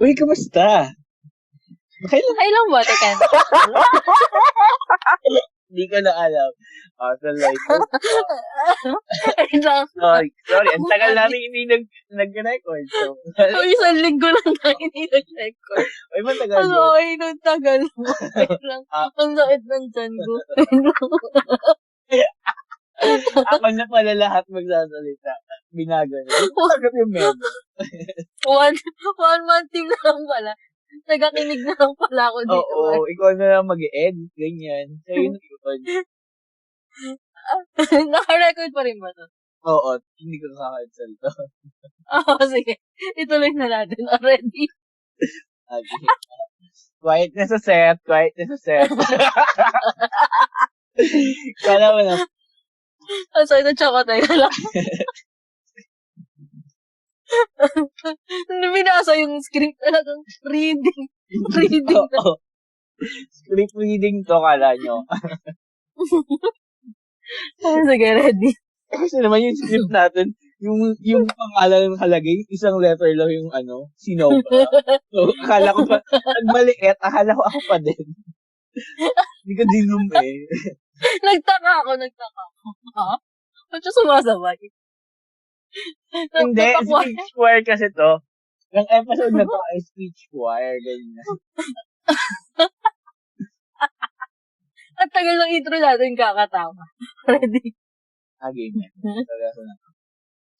Uy, kumusta? Kailan? Okay lang ba? Teka. Hindi ko na alam. So like, Ay lang. sorry. Ang tagal namin hindi nag-record. So, Isang linggo lang tayo hindi nag-record. ay, matagal yun. Ay, nung tagal mo. Wait lang. Ang sakit ng tiyan ko. Ako na pala lahat magsasalita. Binago na. Sagot yung memo. One month team lang pala. Nagakinig na lang pala ako dito. Oo, ikaw na lang mag-edit. Ganyan. So, yun yun. Naka-record pa rin ba to? Oo, hindi ko kakancel to. Sige. Ituloy na natin already. Okay. Quiet na sa set. Kala mo na. Sorry, na-choco tayo na lang. Binasa yung script talagang reading. Oo. Script reading to, kala nyo. Sige, ready. Kasi naman yung script natin, yung pangalan ng halagay, isang letter lang yung Sinova. So, akala ko pa, pag maliit, akala ko ako pa din. Hindi ko dinum eh. Nagtaka ako. Ha? Ba't siya sumasabay? Hindi, speech choir kasi to. Yung episode na to ay speech choir, ganyan. At tagal ng intro natin kakatawa. Ready? Ganyan.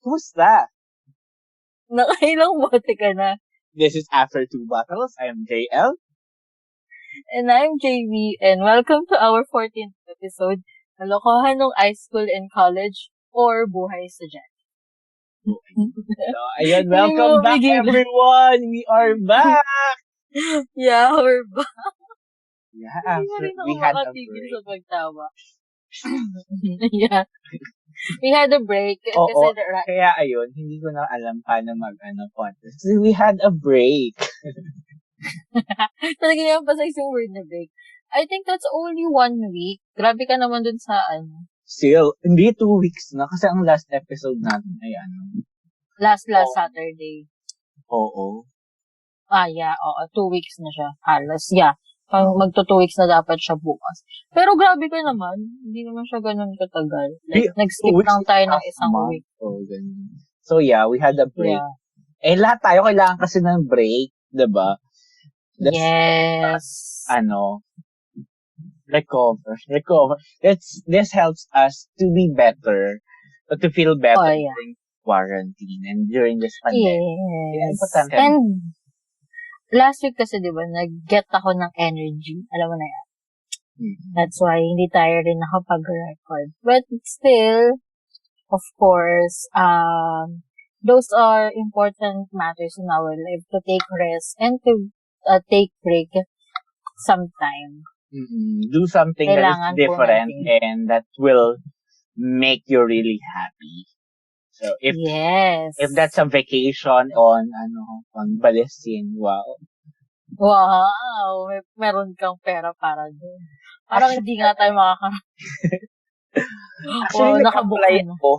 Kumusta? Nakailang bote ka na. This is After Two Bottles. I am JL. And I'm JV. And welcome to our 14th episode. Kalokohan ng high school and college or buhay estudyante. So, ayun, welcome back everyone! We are back! Yeah, we're back. Yeah, we had a break. Sa pagtawa. Yeah. We had a break. Oo, kaya ayun, hindi ko na alam paano podcast. We had a break. Talaga yung pasay yung word na break. I think that's only 1 week. Grabe ka naman dun sa Still, hindi 2 weeks na kasi ang last episode natin ay Last Saturday. Oo. Yeah. Oo. 2 weeks na siya. Halos. Yeah. Magto 2 weeks na dapat siya bukas. Pero grabe ka naman. Hindi naman siya ganun katagal. Like, nag-skip lang tayo ng isang week. So yeah, we had a break. Yeah. Lahat tayo kailangan kasi ng break. Diba? Yes. Recover. This helps us to be better, but to feel better during quarantine and during this pandemic. Yes. And last week kasi, di ba, nag-get ako ng energy. Alam mo na yan. That's why hindi tayo rin nakapag-record. But still, of course, those are important matters in our life to take rest and to take break sometime. Do something that is different and that will make you really happy. So if that's a vacation on Balesin, wow. Wow, meron kang pera para doon. Parang hindi nga tayo Actually, naka-apply ako.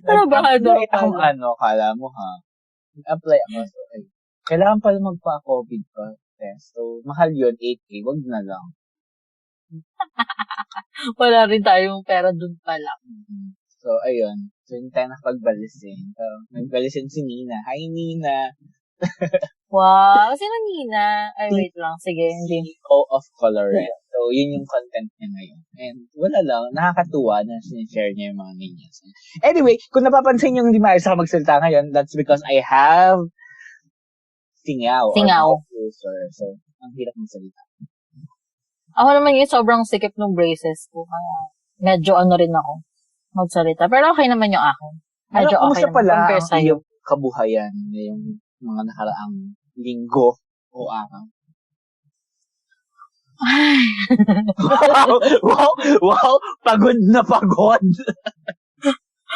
Trabahado akong kala mo ha. Nag-apply ako. So, kailangan pala magpa-COVID pa test. So, mahal yun, 8K. Wag na lang. Wala rin tayong pera dun pala. So, ayun. So, hindi tayo nakapagbalisin. So, nagbalisin si Nina. Hi, Nina! Wow! Sino Nina? Ay, wait lang. Sige, hindi. CEO of Colorado. So, yun yung content niya ngayon. And wala lang. Nakakatuwa na sinishare niya yung mga minions. Anyway, kung napapansin yung hindi maayos ako magsalita ngayon, that's because I have singaw. So, ang hirap magsalita. Ako naman yung sobrang sikip ng braces ko. Kaya medyo rin ako magsalita. Pero okay naman yung akin. Medyo okay naman. Pala compare sa yung kabuhayan, yung mga nakaraang linggo o araw. Wow, pagod na pagod.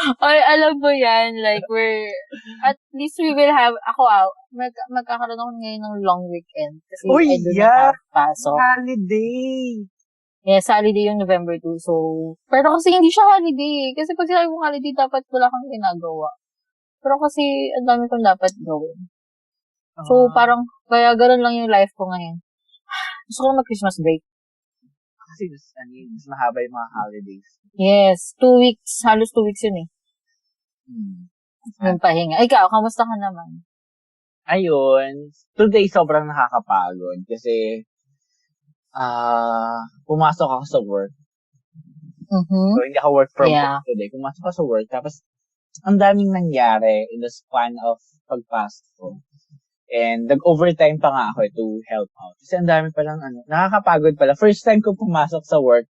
Ay, alam mo yan, like, at least we will have, magkakaroon ako ngayon ng long weekend. Kasi I do not have pasok. Holiday. Yes, holiday yung November 2. So, pero kasi hindi siya holiday. Kasi pag sinabi mong holiday, dapat wala kang ginagawa. Pero kasi, ang dami kong dapat gawin. So, parang, kaya ganun lang yung life ko ngayon. Gusto ko mag-Christmas break. Kasi mas mahaba yung mga holidays. Yes, 2 weeks. Halos 2 weeks yun eh. Yung pahinga. Ikaw, kamusta ka naman? Ayun. Today, sobrang nakakapagod. Kasi, pumasok ako sa work. So, hindi ako work from home today. Pumasok ako sa work. Tapos, ang daming nangyari in the span of pagpasok ko. And nag-overtime pa nga ako to help out. Kasi ang dami palang nakakapagod pala. First time ko pumasok sa work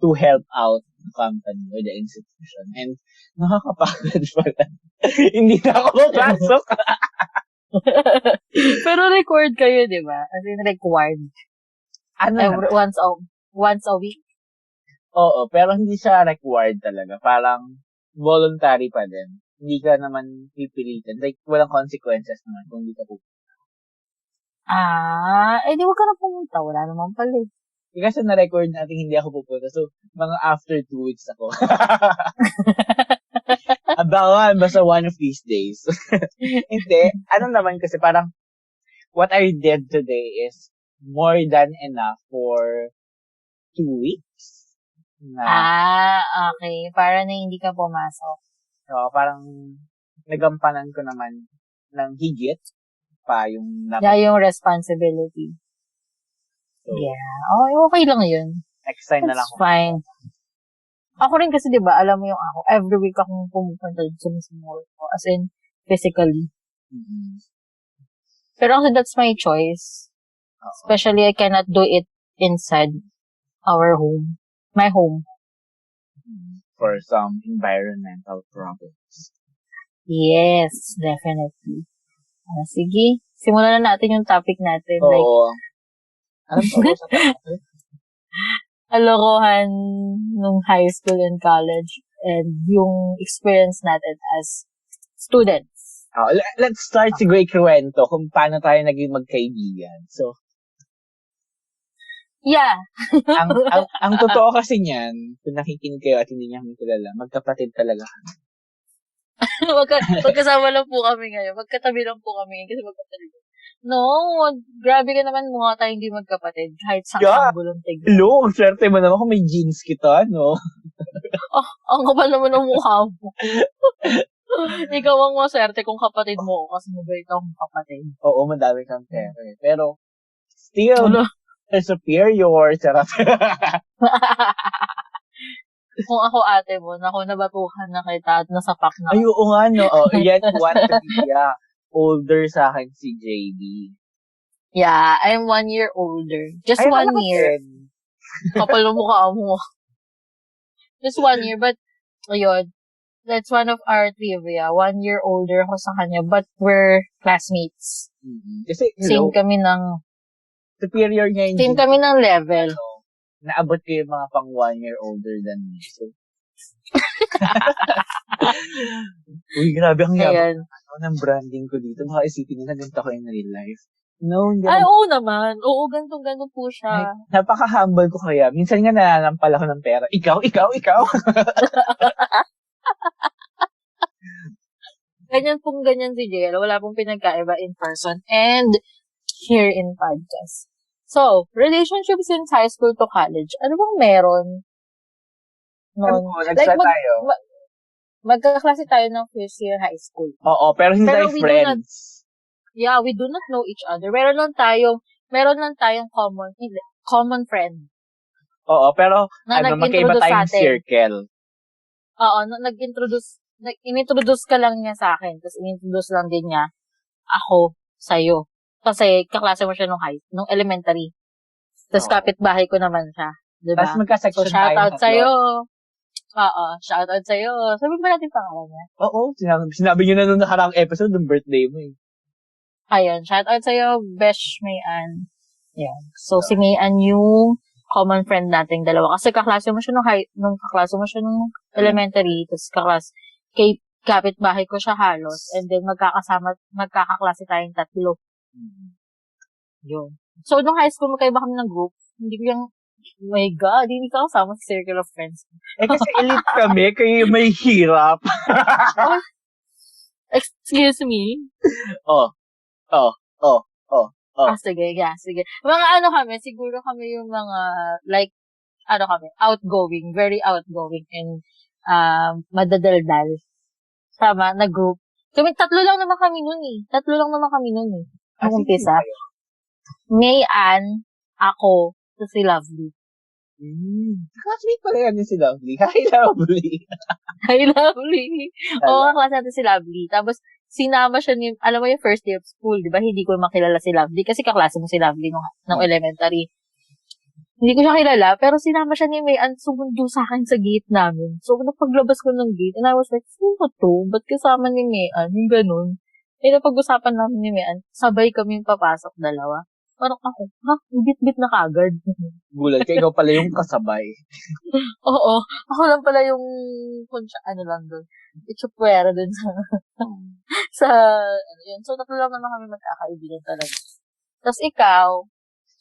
to help out the company or the institution. And nakakapagod pala. Hindi na ako papasok. Pero record kayo, di ba? As in, required. Once a week? Oo, pero hindi siya required talaga. Parang voluntary pa din. Hindi ka naman pipilitan. Like, walang consequences naman kung hindi ka pupunta. Di wag ka na pumunta. Wala naman pala. Kasi na-record natin hindi ako pupunta. So, mga after 2 weeks ako. Abangan, basta one of these days. Hindi. Ano naman kasi parang, what I did today is more than enough for 2 weeks. Okay. Para na hindi ka pumasok. So, parang nagampanan ko naman ng higit pa yung yung responsibility. So, okay lang yun. Next time na lang. That's fine. Ako rin kasi, di ba, alam mo yung ako, every week akong pumupunta sa mismong work ko. As in, physically. Pero kasi that's my choice. Especially, I cannot do it inside our home. My home. For some environmental problems. Yes, definitely. Sige, simulan na natin yung topic natin. Oo. Ano ba sa topic? Alokohan nung high school and college and yung experience natin as students. Let's start siguro ikwento kung paano tayo naging magkaibigan. So, yeah. ang totoo kasi niyan, kung nakikinig kayo at hindi niya kami kilala, magkapatid talaga kami. Magkasama lang po kami ngayon. Magkatabi lang po kami kasi magkatabi. No, grabe ka naman mukha tayo hindi magkapatid. Kahit sanggulong tignan. Hello, ang swerte mo naman kung may genes kita, no? Ang kapal naman ng mukha mo. Ikaw ang maswerte kung kapatid mo kasi mabait akong kapatid. Oo, madami kang pera. Pero, still, superior. Sarap. Kung ako ate mo, nabatuhan na kita at nasapak na. Ay, oo nga, no? Yan, one trivia. Older sa akin si JD. Yeah, I'm 1 year older. Just 1 year. Kapal ng mukha mo. Just 1 year, but, ayun, that's one of our trivia. 1 year older ako sa kanya, but we're classmates. Kasi, same kami ng, superior niya yung same kami ng level. Naabot ko yung mga pang 1 year older than me. So, uy, grabe ang yabang ng branding ko dito. Baka isipin nila ganito ko in real life. No, hindi. Ay, oo naman. Oo, ganito po siya. Napaka-humble ko kaya. Minsan nga nananampal ako ng pera. Ikaw. Ganyan si JL. Wala pong pinagkaiba in person and here in podcast. So, relationship since high school to college. Ano bang meron? Tayo. Magkaklase tayo ng first year high school. Oo, pero hindi tayo friends. We do not know each other. Meron lang tayong common friend. Oo, pero magkaiba tayong circle. Oo, inintroduce ka lang niya sa akin, tapos inintroduce lang din niya ako sa'yo. Kasi kaklase mo siya nung elementary. Tapos kapitbahay ko naman siya. Diba? Tapos magka-section so, shoutout sa'yo. Oo, shoutout sa'yo. Sabihin ba natin pangalan niya? Oo, sinabi niyo na nung nakaraang episode ng birthday mo eh. Ayun, shoutout sa'yo, Besh Mayan. Yan. So, si Mayan yung common friend nating dalawa. Kasi kaklase mo siya nung elementary. Tapos kapitbahay ko siya halos. And then, magkakaklase tayong tatlo. Yun. So, nung high school, magkaiba kami ng group. Hindi ko yung, oh my God, hindi ka kasama sa circle of friends. Kasi elite kami, kayo may hirap. Excuse me? Oh, oh, oh, oh, oh. Sige, yeah, sige. Mga ano kami, siguro kami yung mga, like, ano kami, outgoing, very outgoing, and madadaldal. Tama, na group. Kami, tatlo lang naman kami nun eh. Nung umpisa. May-an, ako, si Lovely. Classmate pala yan si Lovely. Hi, Lovely. Hi, Lovely. Oo, class natin si Lovely. Tapos, sinama siya ni, alam mo yung first day of school, di ba? Hindi ko makilala si Lovely kasi kaklase mo si Lovely nung elementary. Hindi ko siya kilala, pero sinama siya ni May-an, sumundo sa akin sa gate namin. So, paglabas ko ng gate, and I was like, sino to? Ba't kasama ni May-an? Yung ganun. Eh, napag-usapan namin ni May-an, sabay kami papasok dalawa. Parang ako, bit-bit na kagad. Gulat ka, ikaw pala yung kasabay. Oo, ako lang pala yung, ano lang doon, itsupwera doon yun. So, tatlo lang naman kami magkakaibigan talaga. Tapos ikaw,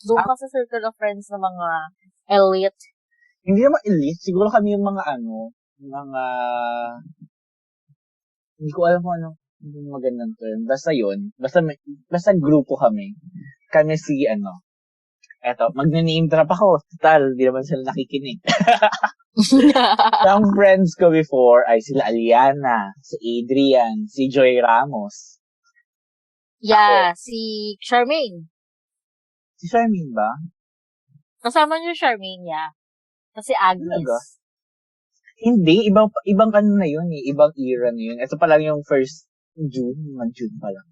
doon ka sa circle of friends ng mga elite. Hindi naman elite. Siguro kami yung mga hindi ko alam kung yung magandang term. Basta yun. Basta grupo kami. Kami eto, mag-name drop ako. Total, di naman sila nakikinig. Ang friends ko before ay sila Aliana, si Adrian, si Joy Ramos. Yeah, si Charmaine. Si Charmaine ba? Kasama niyo Charmaine, yeah. Kasi Agnes. Talaga? Hindi, ibang ano na yun eh. Ibang era na yun. Ito pa lang yung first June. June pa lang.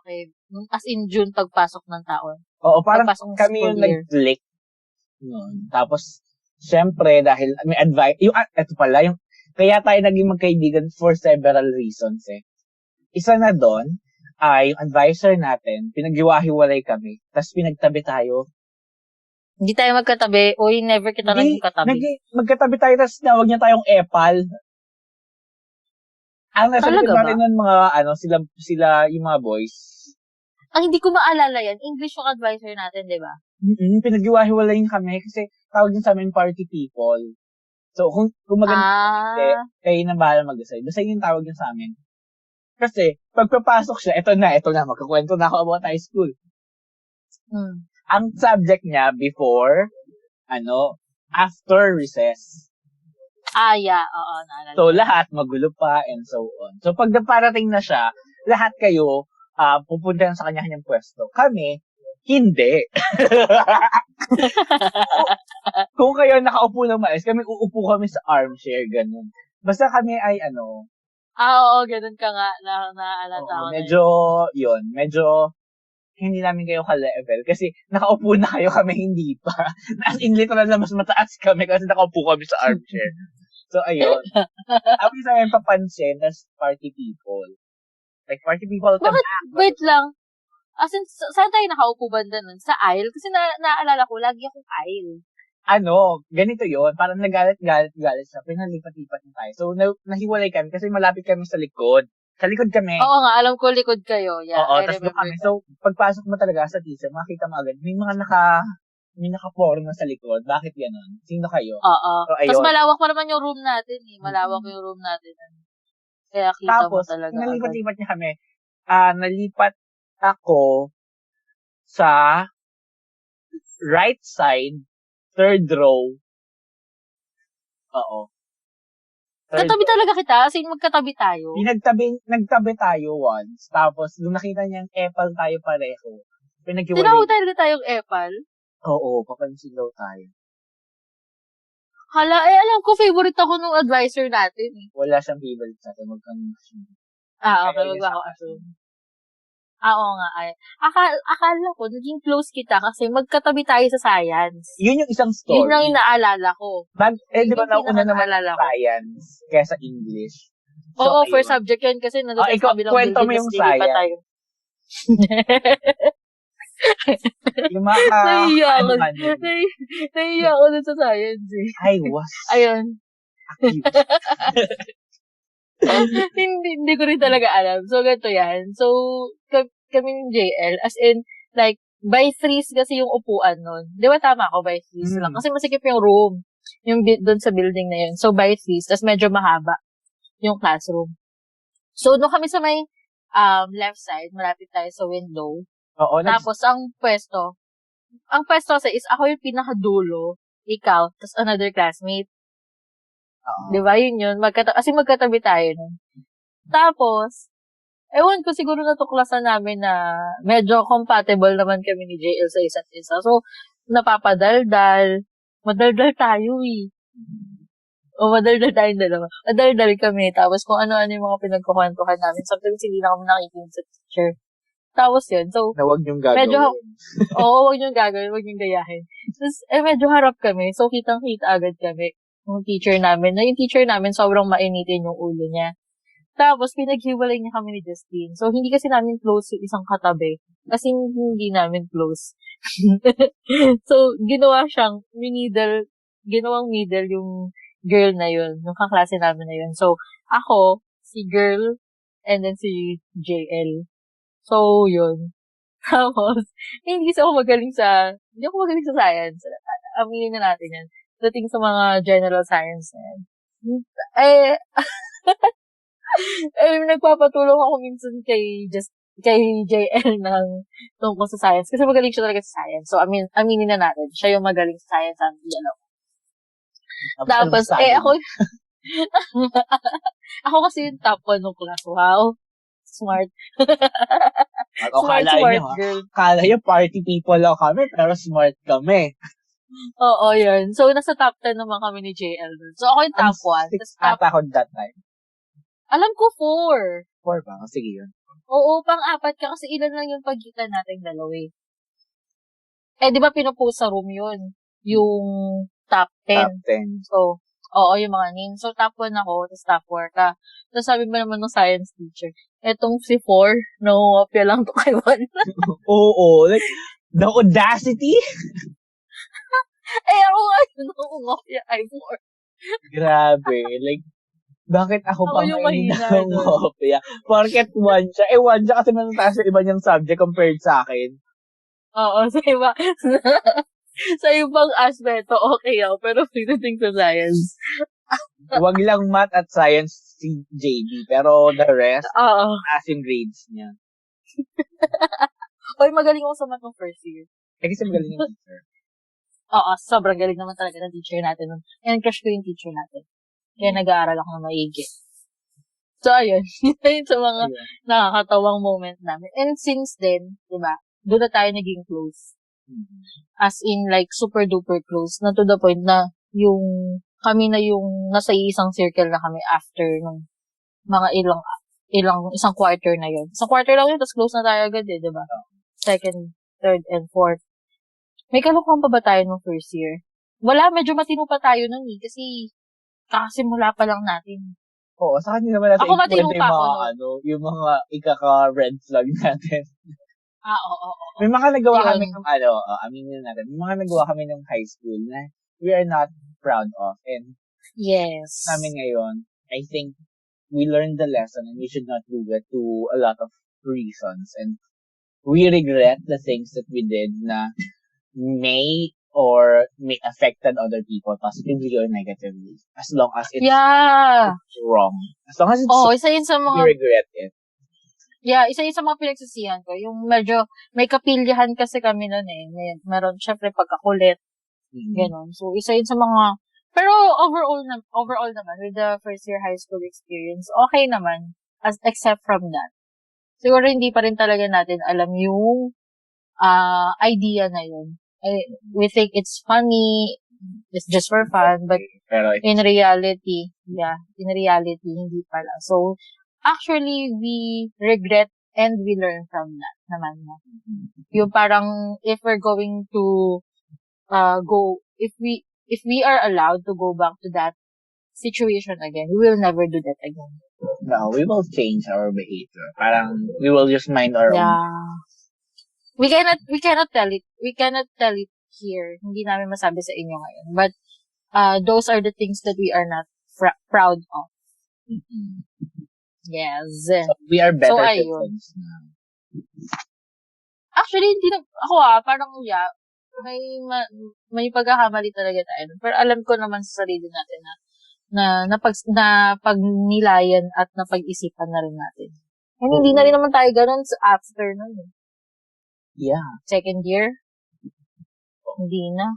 Okay. As in June, pagpasok ng taon. Oo, parang kami yung nag-click noon. Tapos, syempre, dahil may advice, ito pala, kaya tayo naging magkaibigan for several reasons eh. Isa na doon, ay yung advisor natin, pinaghiwa-hiwalay kami, tapos pinagtabi tayo. Hindi tayo magkatabi. Uy, never kita naging katabi. Magkatabi tayo, tapos nawag niya tayong epal. Ang nasa likod natin nun sila yung mga boys. Ang hindi ko maalala yan, English yung advisor natin, di ba? Pinaghiwa-hiwalay kami kasi tawag din sa amin party people. So, kung maganda kayo na bahala mag-decide. Basta yung tawag niya sa amin. Kasi, pagpapasok siya, ito na, magkakwento na ako about high school. Ang subject niya before, after recess. Yeah, oo, naalala. So, lahat magulo pa and so on. So, pag naparating na siya, lahat kayo, pupunta sa kanya-kanyang pwesto. Kami, hindi. Kung kayo nakaupo ng maayos, uupo kami sa armchair, ganun. Basta kami ay oo, ganun ka nga. Naalata ko medyo hindi namin kayo ka-level kasi nakaupo na kayo, kami hindi pa. As in, literal na mas mataas kami kasi nakaupo kami sa armchair. So, ayun. Ako sa amin papansin as party people. Like, party people. Bakit? Wait lang. As in, saan tayo nakaupo banda nun? Sa aisle? Kasi naalala ko, lagi akong aisle. Ganito yon, parang nagalit siya, pinalipat-lipat na tayo. So, nahiwalay kami kasi malapit kami sa likod. Sa likod kami. Oo nga, alam ko likod kayo. Yeah, oo, tapos doon kami. So, pagpasok mo talaga sa teacher, makita mo agad, may mga naka-forma sa likod. Bakit ganon? Sino kayo? Oo. So, tapos malawak pa naman yung room natin eh. Malawak yung room natin. Kaya kita tapos, mo talaga. Tapos, nalipat-lipat niya kami. Nalipat ako sa right side, third row. Oo. Katabi talaga kita? As in, magkatabi tayo? Nagtabi tayo once. Tapos, nung nakita niyang epal tayo pareho. Tinawag talaga tayong epal? Oo, papansin daw tayo. Hala, alam ko, favorite ako nung advisor natin. Wala siyang favorite sa atin. Huwag kang assume. Okay, wag ako assume. Oo nga, ay. Akala ko, naging close kita kasi magkatabi tayo sa science. Yun yung isang story. Yun lang yung naalala ko. Di ba nauna naman science kesa English? So, oo, first subject yun kasi nandun sa kabilang building. Kwento mo yung science. Tayo. Yung mga Nahiya ako dun sa science eh. I was ayun. hindi ko rin talaga alam. So, ganito yan. So, kami ng JL, as in, like, by threes kasi yung upuan nun. Di ba tama ako, by threes lang? Kasi masikip yung room, yung doon sa building na yun. So, by threes, tas medyo mahaba yung classroom. So, doon kami sa may left side, malapit tayo sa window. Oo, Tapos, ang pwesto kasi is ako yung pinakadulo, ikaw, tapos another classmate. Oo. Di ba? Yun. Magkatabi tayo nun. Tapos, ewan ko siguro natuklasan namin na medyo compatible naman kami ni JL sa isa't isa. So, napapadaldal. Madaldal tayo eh. O, madaldal tayong dalawa. Madaldal kami. Tapos, kung ano-ano yung mga pinagkukwentuhan namin. Sometimes, hindi na kami nakikinig sa teacher. Tapos yun. So, na huwag niyong gagawin. medyo, huwag niyong gagawin. Huwag niyong gayahin. Tapos, medyo harap kami. So, kitang-kita agad kami. Yung teacher namin. Na yung teacher namin, sobrang mainitin yung ulo niya. Tapos, pinaghiwalay niya kami ni Justine. So, hindi kasi namin close yung isang katabi. Kasi hindi namin close. So, ginawang middle yung girl na yun. Yung kaklase namin na yun. So, ako, si girl, and then si JL. So, yun. Tapos, hindi ako magaling sa science. Aminin na natin yan. Dating sa mga general science na yan. Nagpapatulong ako minsan kay JL ng tungkol sa science. Kasi magaling siya talaga sa science. So, aminin na natin. Siya yung magaling sa science namin dalawa. Tapos, ako, ako kasi yung top 1 ng class. Wow. Smart. Smart girl. Kala nyo party people lang kami, pero smart kami. Oo, yun. So, nasa top 10 naman kami ni JL. So, ako yung top 1. Ata ako that time. Alam ko 4. 4 ba? Sige yun. Oo, pang-4 ka kasi ilan lang yung pagitan nating dalawa eh. Di ba pinupost sa room yun? Yung top 10. Top 10. So, oo, yung mga names. So, top 1 ako, tapos top 4 ka. Tapos sabi ba naman ng science teacher, etong si 4, no-opya lang to kay 1. Oo, like, the audacity. Ako nga yun, no-opya kay 4. Grabe, like, bakit ako pa yung mahina ng-opya? Porket 1 siya. 1 siya kasi natataas sa iba niyang subject compared sa akin. Oo, sa iba. Sa ibang aspeto, okay ako. Pero pagdating sa science. Huwag lang math at science si JB. Pero the rest, as yung grades niya. Oy, magaling ako sa math ng first year. Kasi magaling yung teacher. Oo, sobrang galing naman talaga ng teacher natin. And crush ko yung teacher natin. Kaya nag-aaral ako na maigi. So, ayun. Yun sa mga nakakatawang moment namin. And since then, di ba, doon na tayo naging close. As in, like, super duper close. Na to the point na kami na yung nasa isang circle na kami after nung mga isang quarter na yun. Isang quarter lang yun, tapos close na tayo agad di ba? Second, third, and fourth. May kalukuhan pa ba tayo nung first year? Wala, medyo matino pa tayo nun eh. Kasi, kakasimula pa lang natin. Oo, sa kanya naman natin. Ako matino pa ako nun. Yung mga ikaka-red flag natin. Oo. May mga nagawa kami ng aminin natin. May mga nagawa kami ng high school na we are not proud of. And yes, namin ngayon, I think we learned the lesson and we should not do it to a lot of reasons. And we regret the things that we did na may affected other people positively or negatively. As long as it's wrong. As long as it's isa yun sa mga we regret it. Yeah, isa yun sa mga pinagsisihan ko. Yung medyo, may kapilyahan kasi kami nun eh. Meron, syempre, pagkakulit. Ganon. So, isa yun sa mga, pero overall naman, with the first year high school experience, okay naman, except from that. Siguro hindi pa rin talaga natin alam yung idea na yun. We think it's funny, it's just for fun, but in reality, hindi pala. So, actually, we regret and we learn from that naman. Yung parang, if we're going to if we are allowed to go back to that situation again, we will never do that again. No, we will change our behavior. Parang, we will just mind our own. We cannot tell it. We cannot tell it here. Hindi namin masabi sa inyo ngayon. But, those are the things that we are not proud of. Mm-hmm. Yes. So, we are better persons now. Actually, hindi na, ako parang, may pagkakamali talaga tayo. Pero alam ko naman sa sarili natin na na pagnilayan at napag-isipan na rin natin. And hindi na rin naman tayo ganun after nun. Yeah. Second year, hindi na.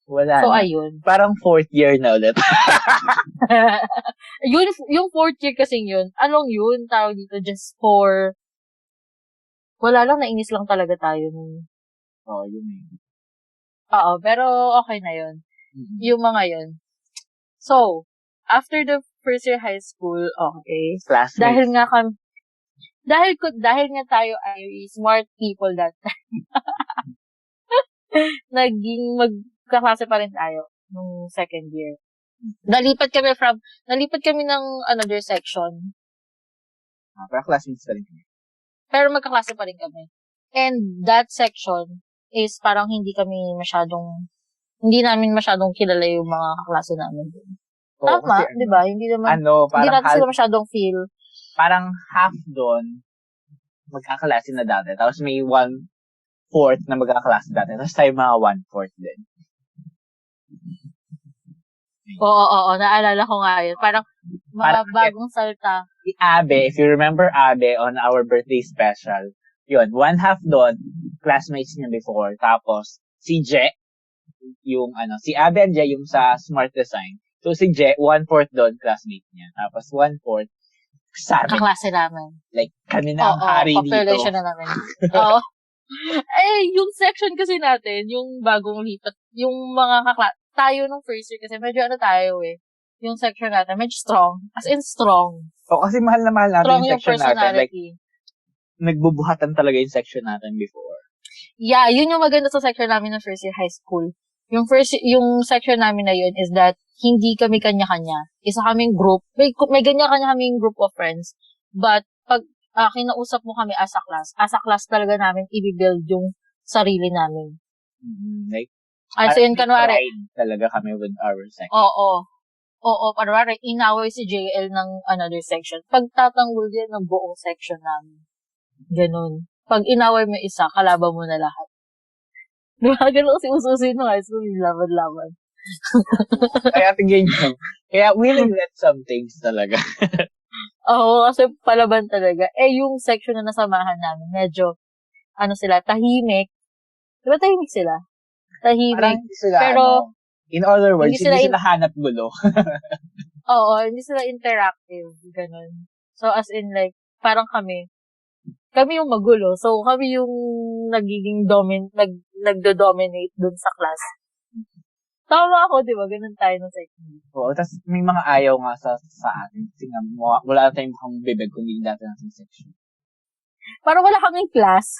Wala So, na. ayun. Parang fourth year na ulit. yung fourth year kasing yun, anong yun, tawag dito, just for, wala lang, nainis lang talaga tayo nun. Oh, yun eh. Oo, pero okay na yun. Mm-hmm. Yung mga yun. So, after the first year high school, okay. Classmates. Dahil nga tayo ay smart people that time. Naging magkaklase pa rin tayo nung second year. Nalipat kami ng another section. Pero classmates pa rin kami. Pero magkaklase pa rin kami. And that section is parang hindi namin masyadong kilala yung mga kaklase namin dun. Tama, di ba? Hindi natin sila masyadong feel. Parang half doon, magkaklase na dati. Tapos may 1/4 na magkaklase dati. Tapos tayo mga 1/4 din. Oo, naalala ko nga yun. Parang mga bagong salta. Si Abe, if you remember Abe on our birthday special, yun, 1/2 doon, classmates niya before. Tapos, si Je, si Abe and Je, yung sa Smart Design. So, si Je, 1/4 doon, classmate niya. Tapos, 1/4 sa amin. Kaklase namin. Like, kami na ang hari dito. Population na namin. Oo. Yung section kasi natin, yung bagong lipat, yung mga tayo nung first year kasi medyo tayo yung section natin, medyo strong. As in strong. Kasi mahal na mahal natin strong yung section natin. Like, nagbubuhatan talaga yung section natin before. Yeah, yun yung maganda sa section namin ng first year high school. Yung section namin na yun is that hindi kami kanya-kanya. Isa kaming group. May kanya-kanya kaming group of friends. But, pag kinausap mo kami as a class talaga namin i-build yung sarili namin. Like, as in, kanwari, talaga kami with our section. Oo, kanwari, inaway si JL ng another section. Pagtatanggol din ng buong section namin. Ganun. Pag inaway mo isa, kalaban mo na lahat. Diba? Ganun kasi ususin nung high school, laban-laban. Kaya tingin nyo. Kaya we regret some things talaga. Oo, kasi palaban talaga. Yung section na nasamahan namin, medyo, sila, tahimik. Diba tahimik sila? Tahimik. Parang hindi sila, pero, in other words, hindi sila hanap gulo. Oo, hindi sila interactive. Ganun. So, as in like, parang kami yung magulo. So, kami yung nagiging nagdo-dominate dun sa class. Tama ako, di ba? Ganun tayo ng second. Oo, tapos may mga ayaw nga sa atin. Kasi nga, wala tayong mukhang bibig kung hindi natin ang section. Parang wala kaming class.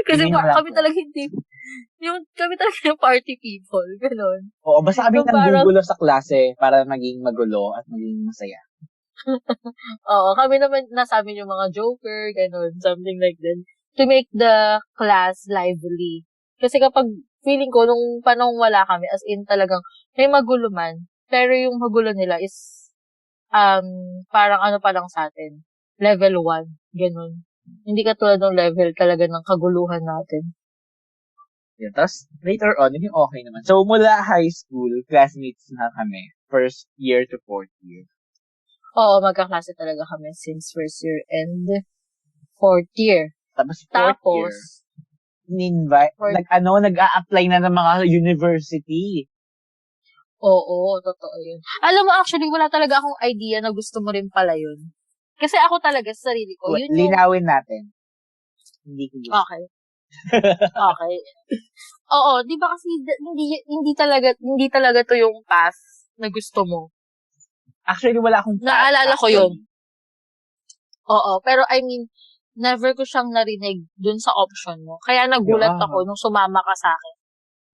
Kasi kami talaga kami talaga yung party people. Ganun. Oo, basta kami nanggugulo sa klase para maging magulo at maging masaya. Oo, kami naman nasabi yung mga joker, ganun, something like that. To make the class lively. Kasi kapag feeling ko, nung panong wala kami, as in talagang may magulo man, pero yung magulo nila is parang pa lang sa atin. Level 1. Ganun. Hindi katulad ng level talaga ng kaguluhan natin. Yeah, tapos later on, yung okay naman. So, mula high school, classmates na kami. First year to fourth year. Oo, magkaklase talaga kami since first year and fourth year. Tapos year, nag-a-apply na ng mga university. Oo, totoo yun. Alam mo, actually, wala talaga akong idea na gusto mo rin pala yun. Kasi ako talaga, sa sarili ko, yun yung... Linawin natin. Hindi ko gusto. Okay. Okay. Oo, di ba kasi hindi talaga to yung path na gusto mo. Actually, wala akong path. Naalala ko yun. Oo, pero I mean, never ko siyang narinig dun sa option mo. Kaya nagulat ako nung sumama ka sa akin.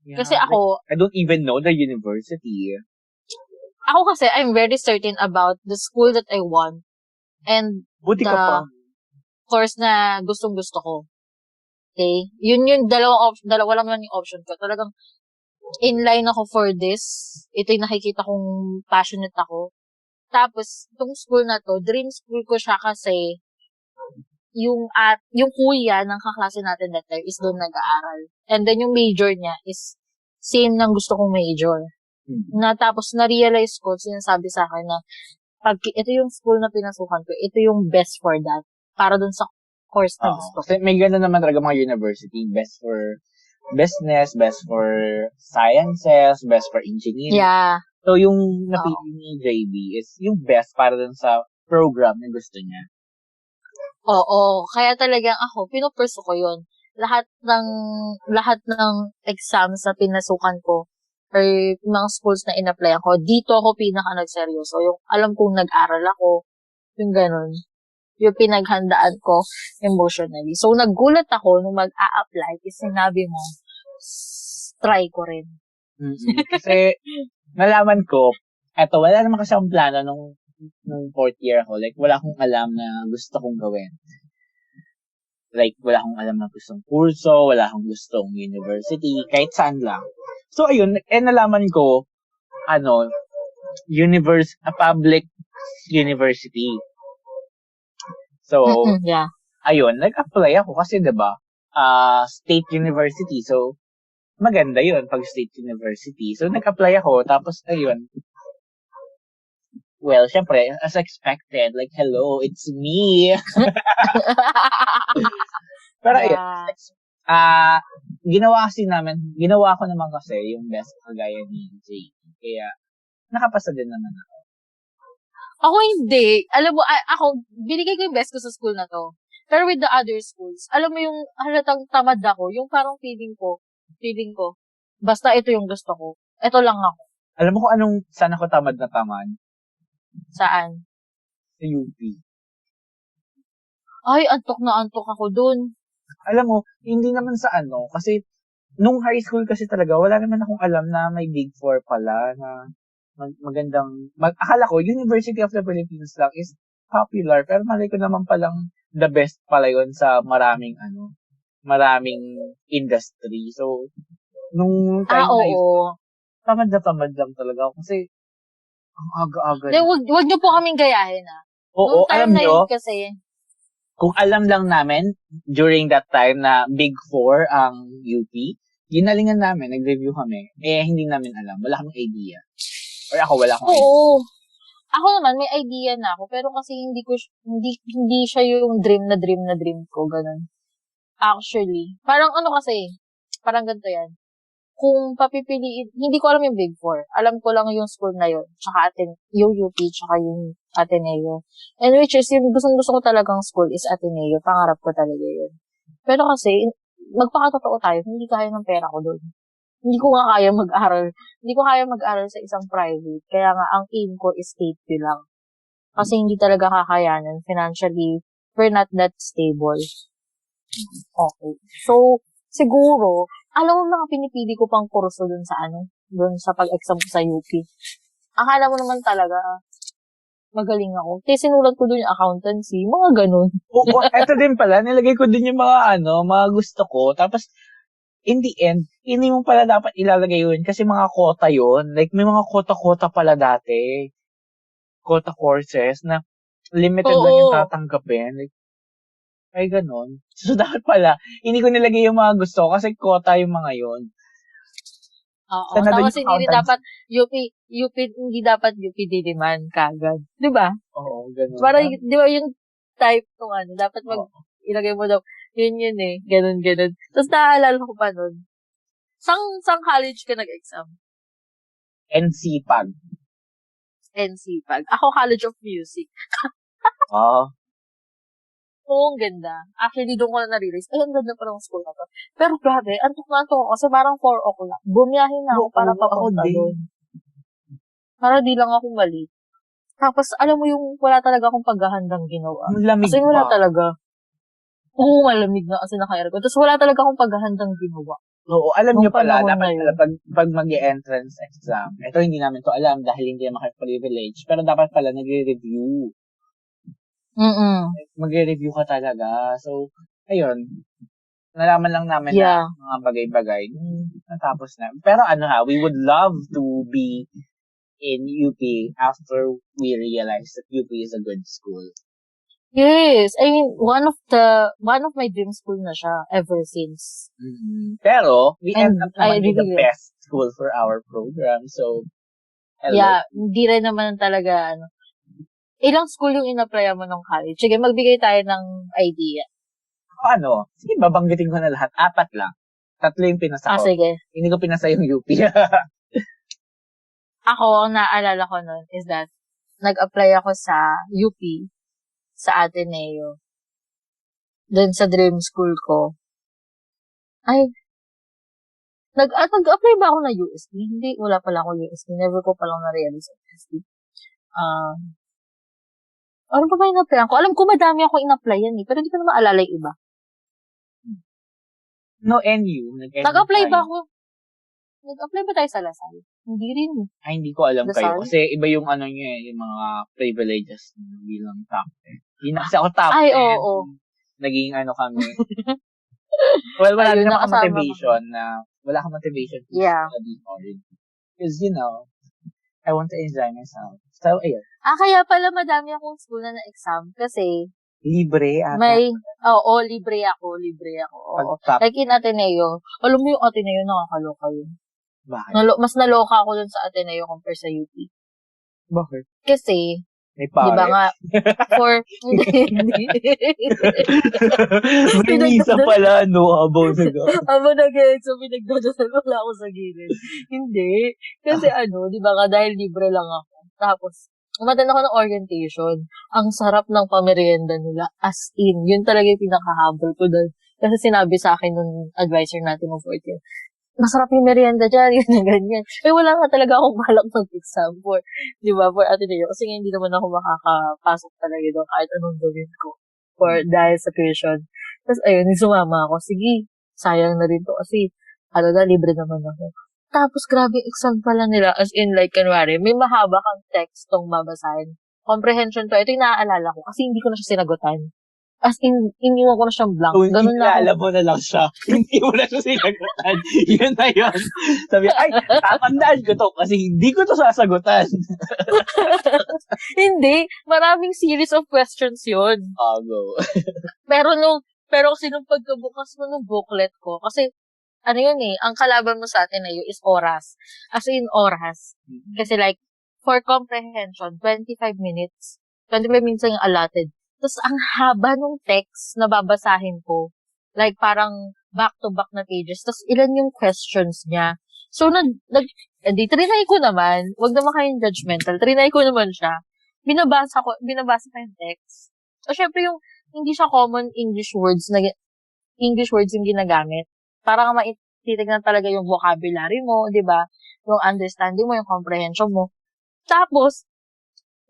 Yeah, kasi ako... I don't even know the university. Ako kasi, I'm very certain about the school that I want. And buti ka pa. Course na gustong-gusto ko. Okay? Yun dalawa lang naman yung option ko. Talagang inline ako for this. Ito yung nakikita kong passionate ako. Tapos, itong school na to, dream school ko siya kasi yung kuya ng kaklase natin that time is doon nag-aaral. And then yung major niya is same ng gusto kong major. Tapos na-realize ko, sinasabi sa akin na pag ito yung school na pinasukan ko, ito yung best for that. Para dun sa course na gusto ko. Kasi may gano'n naman talaga mga university. Best for business, best for sciences, best for engineering. Yeah. So, yung napili ni JB is yung best para dun sa program na gusto niya. Oo. Kaya talagang ako, pinupurso ko yun. Lahat ng exams na pinasukan ko or mga schools na in-applyan ko, dito ako pinaka nagseryoso. Yung alam kong nag-aral ako, yung ganun. Yung pinaghandaan ko emotionally. So, nagulat ako nung mag-a-apply kasi sinabi mo, try ko rin. Kasi, nalaman ko, eto, wala naman kasi akong plano nung fourth year ako. Like, wala akong alam na gusto kong gawin. Like, wala akong alam na gustong kurso, wala akong gustong university, kahit saan lang. So, ayun, nalaman ko, public university. So, yeah. Ayun, nag-apply ako kasi, diba, state university. So, maganda yun pag state university. So, nag-apply ako, tapos, ayun, well, syempre, as expected, like, hello, it's me. Pero, ayun, ginawa ko naman kasi yung best kagaya ni Jay. Kaya, nakapasa din naman ako. Ako hindi. Alam mo, ako, binigay ko yung best ko sa school na to. Pero with the other schools, alam mo yung halatang tamad ako, yung parang feeling ko, basta ito yung gusto ko. Ito lang ako. Alam mo kung saan ako tamad na tamad? Saan? Sa UP. Ay, antok na antok ako dun. Alam mo, hindi naman sa kasi nung high school kasi talaga, wala naman akong alam na may Big Four pala, na akala ko, University of the Philippines lang is popular, pero malay ko naman palang the best pala yun sa maraming industry. So, nung time na yun, tamad lang talaga ako kasi ang aga-aga. Wag niyo po kaming gayahin, Oo, alam niyo, kasi, kung alam lang namin during that time na Big Four ang UP, ginalingan namin, nag-review kami, hindi namin alam, wala akong idea. Or ako, wala akong idea. Oo. Ako naman, may idea na ako, pero kasi hindi siya yung dream ko, ganun. Actually. Parang parang ganito yan. Kung papipiliin, hindi ko alam yung Big Four. Alam ko lang yung school na yun. Tsaka yung UP, tsaka yung Ateneo. And which is, yung gusto ko talagang school is Ateneo. Pangarap ko talaga yun. Pero kasi, magpakatotoo tayo, hindi kaya ng pera ko doon. Hindi ko kaya mag-aral sa isang private. Kaya nga, ang aim ko is state lang. Kasi hindi talaga kakayanan. Financially, we're not that stable. Okay. So, siguro, alam mo mga pinipili ko pang kurso dun sa pag-exam ko sa UP. Akala mo naman talaga, magaling ako. Kasi sinulat ko dun yung accountancy, mga ganun. Oo, eto din pala, nilagay ko din yung mga mga gusto ko. Tapos, in the end, hindi mo pala dapat ilalagay yun kasi mga quota yun. Like, may mga quota pala dati. Quota courses na limited lang yung tatanggapin. Like, ay, ganun. So, dapat pala, hindi ko nilagay yung mga gusto kasi quota yung mga yun. Oo. Tapos hindi dapat hindi dapat UP diliman kagad. Di ba? Oo, ganun. Parang, di ba yung type ng dapat ilagay mo daw, yun eh, ganun. Tapos naaalala ko pa nun. Sang college ka nag-exam? NCPAG. Ako, College of Music. Oo. Oo, ang ganda. Actually, doon ko na na-realize, ang ganda pa ng school na to. Pero grabe, antok na antok ako kasi parang 4 o'clock. Bumiyahin na ako para papunta doon. Para di lang ako mali. Tapos, alam mo yung wala talaga akong paghahandang ginawa. Lamig kasi wala talaga. Oo, malamig na kasi naka-aircon. Tapos wala talaga akong paghahandang ginawa. Oo, alam nyo pala, dapat pag mag-entrance exam, ito hindi namin to alam dahil hindi naman privilege, pero dapat pala nagre-review. Magre-review ka talaga. So, ayun, nalaman lang namin na mga bagay-bagay. Natapos na. Pero we would love to be in UP after we realize that UP is a good school. Yes, I mean, one of my dream school na siya ever since. Pero, we end up naman with the best school for our program. So, Hello? Yeah, hindi rin naman talaga, ilang school yung in-applyan mo nung college? Sige, magbigay tayo ng idea. Ano? Sige, babanggitin ko na lahat. 4 lang. 3 yung pinasa ko. Sige. Hindi ko pinasa yung UP. Ako, ang naalala ko nun is that nag-apply ako sa UP, sa Ateneo. Doon sa dream school ko. Ay, nag-apply ba ako na UST? Hindi, wala pala ako UST. Never ko palang na-realize UST. Ano ba ba in-applyan ko? Alam ko madami ako in-applyan pero hindi ko na maalala yung iba. No, NU. Nag-apply ba ako? Nag-apply ba tayo sa Lasal? Hindi rin. Ay, hindi ko alam Lasal? kayo. Kasi iba yung yung mga privileges bilang top 10. Hindi na kasi ako top 10. Ay, oo. Naging kami. Well, wala Ayun, din ako nakasama motivation wala akong motivation to Yeah. study more. Because, I want to enjoy myself. So, ayun. Kaya pala madami akong school na exam kasi Libre ata. libre ako. Oo. Pag-top. Like in Ateneo. Alam mo yung Ateneo, nakakaloka yun. Bakit? Mas naloka ako dun sa Ateneo compare sa UP. Bakit? Kasi, May pare. di ba nga, hindi. May pala, no? Habang nag-exam, pinagdadasal wala ako sa gilid. Hindi. Kasi di ba nga, dahil libre lang ako. Tapos, umattend ako ng orientation. Ang sarap ng pamerienda nila. As in, yun talaga yung pinakahabol ko doon. Kasi sinabi sa akin nung advisor natin ng 14, masarap yung merienda dyan, yun na ganyan. Wala nga talaga akong balak mag-exam for Ateneo. Kasi hindi naman ako makakapasok talaga doon kahit anong gawin ko. Dahil sa tuition. Tapos, ayun, sumama ako. Sige, sayang na rin to kasi, libre naman ako. Tapos, grabe exam pala nila. As in, like, kanwari, may mahaba kang text tong babasahin. Comprehension to. Ito yung naaalala ko kasi hindi ko na siya sinagutan. As in, iniwan ko na siyang blank. So, Ganun na alam mo na lang siya. Hindi mo na siya sinagutan. Yun na yun. Sabi, tatandaan ko to kasi hindi ko to sasagutan. Hindi. Maraming series of questions yun. Go. Pero kasi nung pagkabukas mo ng booklet ko, kasi, ang kalaban mo sa atin is oras. As in, oras. Kasi like, for comprehension, 25 minutes. 25 minutes lang yung allotted. Tapos, ang haba nung text na babasahin ko. Like, parang back-to-back na pages. Tapos, ilan yung questions niya. So, trinay ko naman. Wag naman kayong judgmental. Trinay ko naman siya. Binabasa ko yung text. So, syempre yung, hindi siya common English words yung ginagamit. Para nga titignan talaga yung vocabulary mo, di ba? Yung understanding mo, yung comprehension mo. Tapos,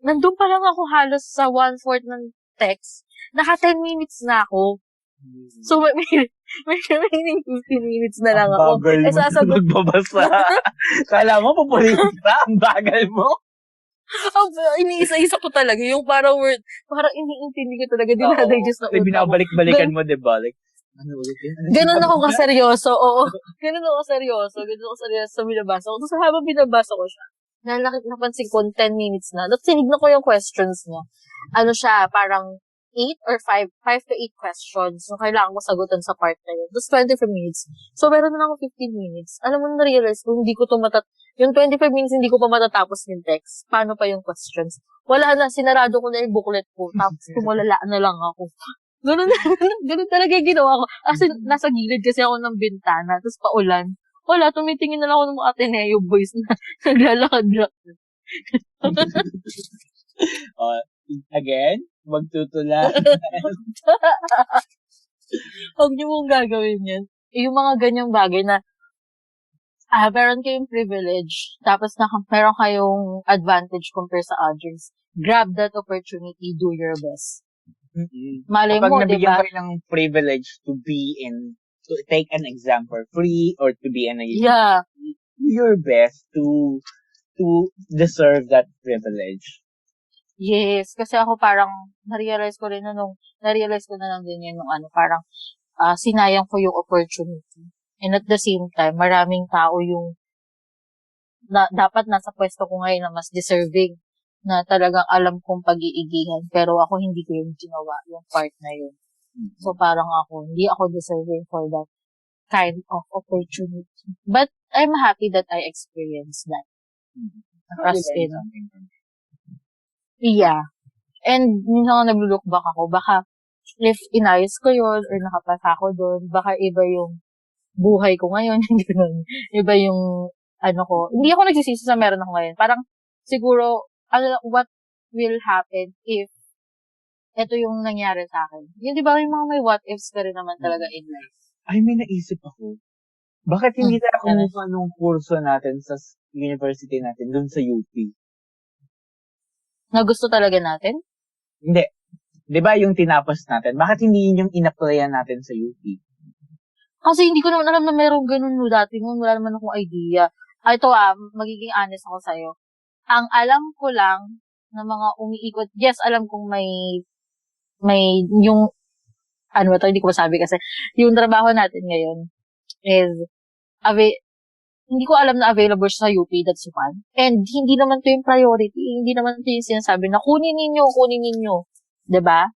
nandun pa lang ako halos sa 1/4 ng text. Naka 10 minutes na ako. So, may remaining 15 minutes na lang ako. Sasagot. Magbabasa. Kala mo, pupulit ka. Ang bagal mo. Iniisa-isa ko talaga. Yung parang iniintindi ko talaga. Dinadigest na utak ko. Binabalik-balikan mo, di ba? Like, ulit yun? Ganun ako kaseryoso. Oo. Ganun ako seryoso sa binabasa ko. Tapos habang binabasa ko siya, napansin ko 10 minutes na. Tapos sinignan ko yung questions niya. Parang 8 or 5 to 8 questions. So, kailangan ko sagutan sa part na yun. Tapos 25 minutes. So, meron na ako 15 minutes. Alam mo, na-realize ko, hindi ko to yung 25 minutes, hindi ko pa matatapos yung text. Paano pa yung questions? Wala na, sinarado ko na yung booklet ko. Tapos, tumulala na lang ako. Ganun talaga yung ginawa ko. Kasi, nasa gilid kasi ako ng bintana. Tapos, paulan. Wala, tumitingin na lang ako ng mga Ateneo boys na naglalakad-lakad. Again, magtutula. Huwag niyo mong gagawin yan. Yung mga ganyang bagay na meron kayong privilege, tapos meron kayong advantage compare sa others. Grab that opportunity, do your best. Malay mo, kapag nabigyan diba? kayo ng privilege to take an exam for free or to be in a do your best to deserve that privilege. Yes, kasi ako parang na-realize ko na lang din yun parang sinayang ko yung opportunity. And at the same time, maraming tao yung dapat nasa pwesto ko ngayon na mas deserving na talagang alam kong pag-iigihan. Pero ako hindi ko yung ginawa, yung part na yun. So parang hindi ako deserving for that kind of opportunity. But I'm happy that I experienced that. As in. Yeah. And minsan nag-look back ako, baka if inayos ko yun or nakapasa ako doon, baka iba yung buhay ko ngayon. Iba yung ko. Hindi ako nagsisisi sa meron ako ngayon. Parang siguro, what will happen if ito yung nangyari sa akin. Yun, di ba, yung mga may what ifs ka rin naman talaga in life. Ay, may naisip ako. Bakit hindi tayo kumuha nung kurso natin sa university natin dun sa UP? Na gusto talaga natin? Hindi. Di ba yung tinapos natin? Bakit hindi yun yung in-applyan natin sa UP? Kasi hindi ko naman alam na merong ganun no dati mo. Wala naman akong idea. Ito magiging honest ako sa'yo. Ang alam ko lang na mga umiikot, yes, alam kong may yung, hindi ko masabi kasi, yung trabaho natin ngayon is, hindi ko alam na available siya sa UP, that's one. And hindi naman to yung priority. Hindi naman to yung sinasabi na kunin ninyo. Diba?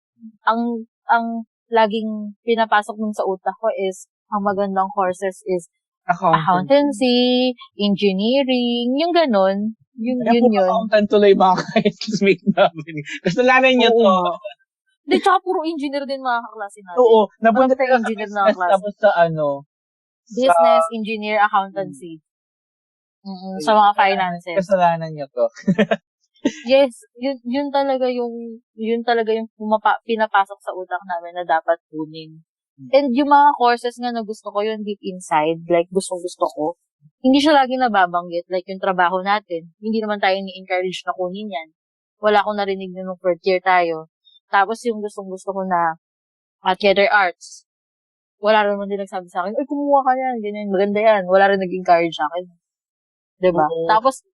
Ang laging pinapasok nun sa utak ko is, ang magandang courses is accountancy, engineering, yung ganun. Yun. Accountant tuloy mga classmates namin. Kasalanan niyo to. Hindi, tsaka puro engineer din mga kaklase natin. Oo. Napunta tayo engineer na klase. Tapos sa business, engineer, accountancy. Sa mga finances. Kasalanan niyo to. Yes, yun talaga yung pinapasok sa utak namin na dapat kunin. And yung mga courses nga na gusto ko yun deep inside, like gusto ko, hindi siya lagi nababanggit. Like yung trabaho natin, hindi naman tayo ni-encourage na kunin yan. Wala akong narinig nung first year tayo. Tapos yung gusto ko na theater arts, wala rin naman din nagsabi sa akin, ay kumuha ka yan, ganyan, maganda yan. Wala rin nag-encourage sa akin. Diba? Tapos,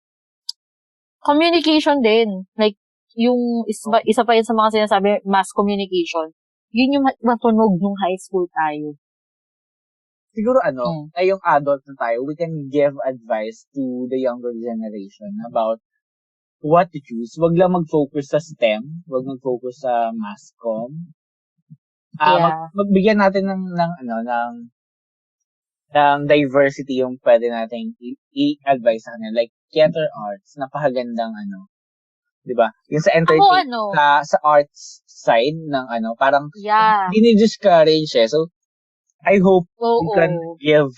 communication din. Like, yung isa pa yun sa mga sinasabi, mass communication. Yun yung matunog nung high school tayo. Siguro ay yung adult na tayo, we can give advice to the younger generation about what to choose. Wag lang mag-focus sa STEM, wag mag-focus sa mass comm. Magbigyan natin ng diversity yung pwede nating i-advise sa kanila. Like, theater arts, napakagandang 'di ba? Yung sa entertainment, sa arts side ng parang dinidiscourage So, I hope we can give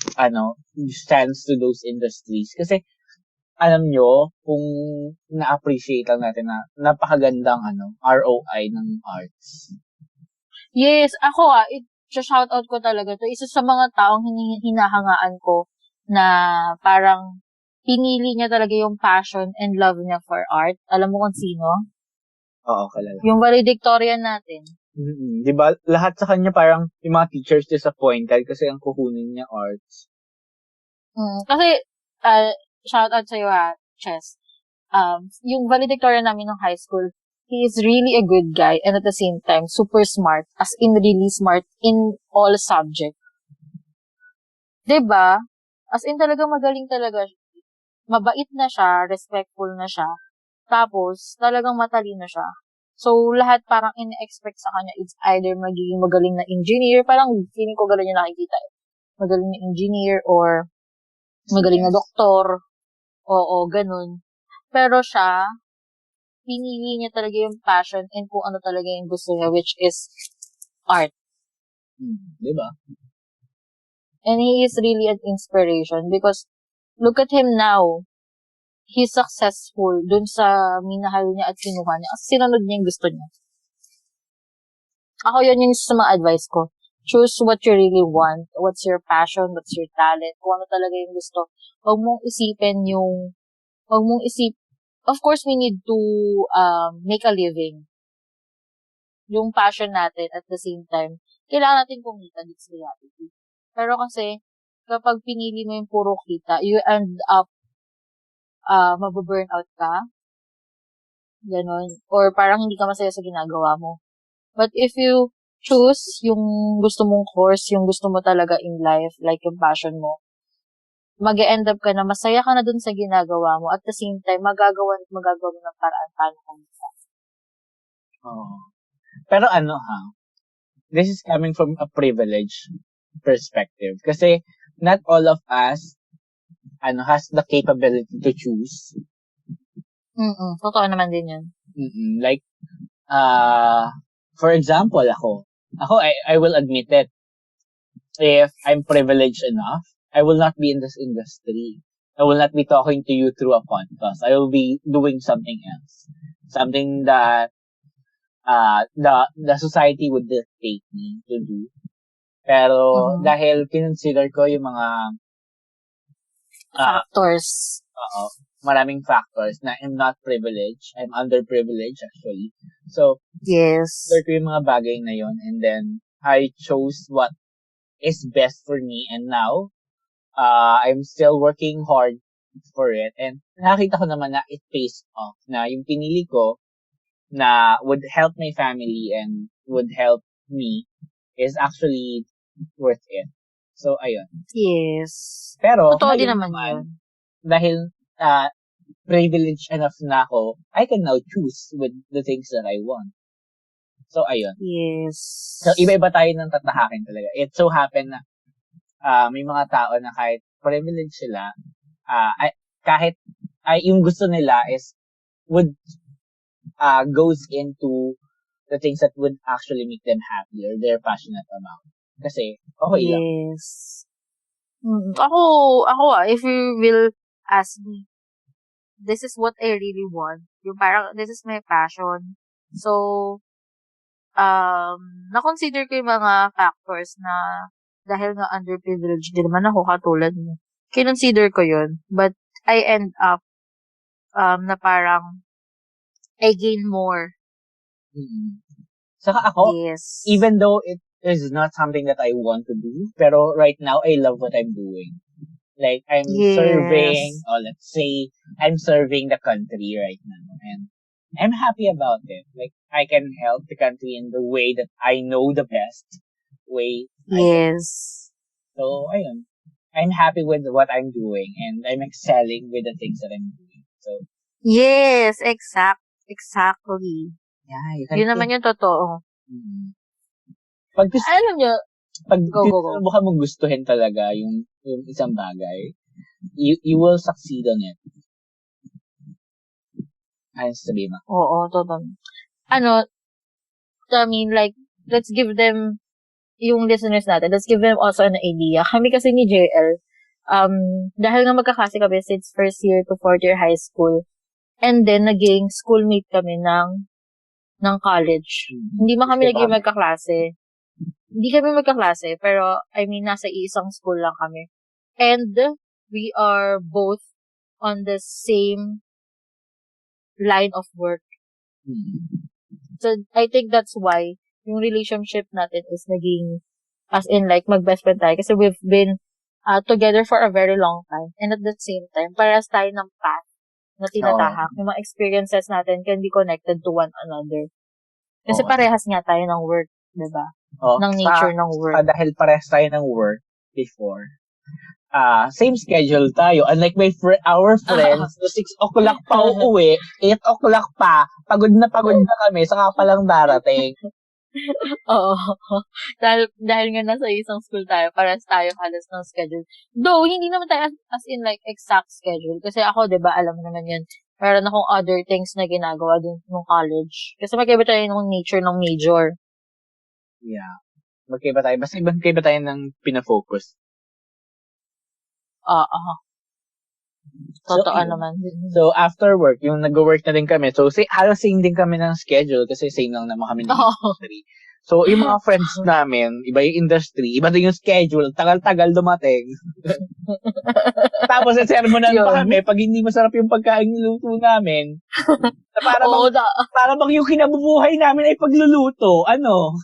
chance to those industries. Kasi, alam nyo, kung na-appreciate lang natin na napakagandang ROI ng arts. Yes, ako shoutout ko talaga to. Isa sa mga taong hinahangaan ko na parang pinili niya talaga yung passion and love niya for art. Alam mo kung sino? Oo, kalala. Yung valedictorian natin. Di ba? Lahat sa kanya parang yung mga teachers disappointed kasi ang kukunin niya arts. Kasi, shoutout sa'yo Chess. Yung valedictorian namin ng high school, he is really a good guy and at the same time, super smart. As in, really smart in all subject. Diba? As in, talaga magaling talaga. Mabait na siya, respectful na siya. Tapos, talagang matalino siya. So, lahat parang in-expect sa kanya, it's either magiging magaling na engineer, parang feeling ko gano'n yung nakikita. Magaling na engineer or magaling na doktor. Oo, ganun. Pero siya, pinili niya talaga yung passion and kung ano talaga yung gusto niya, which is art. Diba? And he is really an inspiration because look at him now. He's successful dun sa minahal niya at kinuha niya. Kasi sinunod niya yung gusto niya. Ako yun yung sa mga advice ko. Choose what you really want. What's your passion? What's your talent? Kung ano talaga yung gusto. Huwag mong isipin of course, we need to make a living. Yung passion natin at the same time, kailangan natin kumita. It's reality. Pero kasi, kapag pinili mo yung puro kita, you end up mababurn out ka. Ganon. Or parang hindi ka masaya sa ginagawa mo. But if you choose yung gusto mong course, yung gusto mo talaga in life, like yung passion mo, mag-e-end up ka na masaya ka na dun sa ginagawa mo. At the same time, magagawa mo ng paraan paano kumita. Pero this is coming from a privileged perspective. Kasi not all of us has the capability to choose Totoo naman din yun. Like, for example, I will admit it. If I'm privileged enough, I will not be in this industry. I will not be talking to you through a podcast. I will be doing something else. Something that the society would dictate me to do. Pero dahil kinonsider ko yung mga factors. Maraming factors na I'm not privileged. I'm underprivileged actually. So, yes. consider ko yung mga bagay na yun, and then I chose what is best for me, and now I'm still working hard for it, and nakita ko naman na it pays off, na yung pinili ko na would help my family and would help me is actually worth it. So, ayun. Yes. Pero, totoo din naman yun. Dahil privileged enough na ako, I can now choose with the things that I want. So, ayun. Yes. So, iba-iba tayo ng tatahakin talaga. It so happen na may mga tao na kahit privileged sila, yung gusto nila is goes into the things that would actually make them happy or they're passionate about. Kasi, okay lang. Yes. Ako, if you will ask me, this is what I really want. Yung parang, this is my passion. So, na-consider ko yung mga factors na dahil nga underprivileged din naman ako katulad mo. Kinonsider ko yun. But, I end up na parang I gain more. Saka ako, yes. even though it is not something that I want to do, pero right now, I love what I'm doing. Like, I'm serving, or let's say, I'm serving the country right now. And I'm happy about it. Like, I can help the country in the way that I know the best way. Yes. So, ayun. I'm happy with what I'm doing, and I'm excelling with the things that I'm doing. So, yes, exactly. Yeah, yun naman yung totoo. Alam nyo, pag mukha mong gustuhin talaga yung isang bagay, you will succeed on it. Ayun sabihin mo. Oo, totoo. I mean, like, let's give them, yung listeners natin, let's give them also an idea. Kami kasi ni JL, dahil nga magkaklase kami since first year to fourth year high school, and then naging schoolmate kami ng college. Hindi man kami naging magkaklase. Hindi kami magkaklase, pero, I mean, nasa isang school lang kami. And, we are both on the same line of work. So, I think that's why yung relationship natin is naging, as in, like, mag-best friend tayo. Kasi we've been together for a very long time. And at the same time, parehas tayo ng path na tinatahak. Yung mga experiences natin can be connected to one another. Kasi parehas nga tayo ng work, diba? Ng nature ng work. Dahil parehas tayo ng work before, same schedule tayo. Unlike our friends, 6 o'clock pa uuwi, 8 o'clock pa, pagod na kami, saka pa lang darating. Oo. Dahil nga nasa isang school tayo, parehas tayo halos ng schedule. Though, hindi naman tayo as in like exact schedule. Kasi ako, diba, alam naman yan, meron akong other things na ginagawa din nung college. Kasi magkaiba tayo ng nature ng major. Yeah. Magkaiba tayo. Basta magkaiba tayo ng pinafocus. Totoo naman. So, after work, yung nag-work na din kami. So, halos same din kami ng schedule kasi same lang naman kami ng industry. So, yung mga friends namin, iba yung industry, iba din yung schedule, tagal-tagal dumating. Tapos, sermonan pa kami pag hindi masarap yung pagkain niluto namin. Para bang yung kinabubuhay namin ay pagluluto. Ano?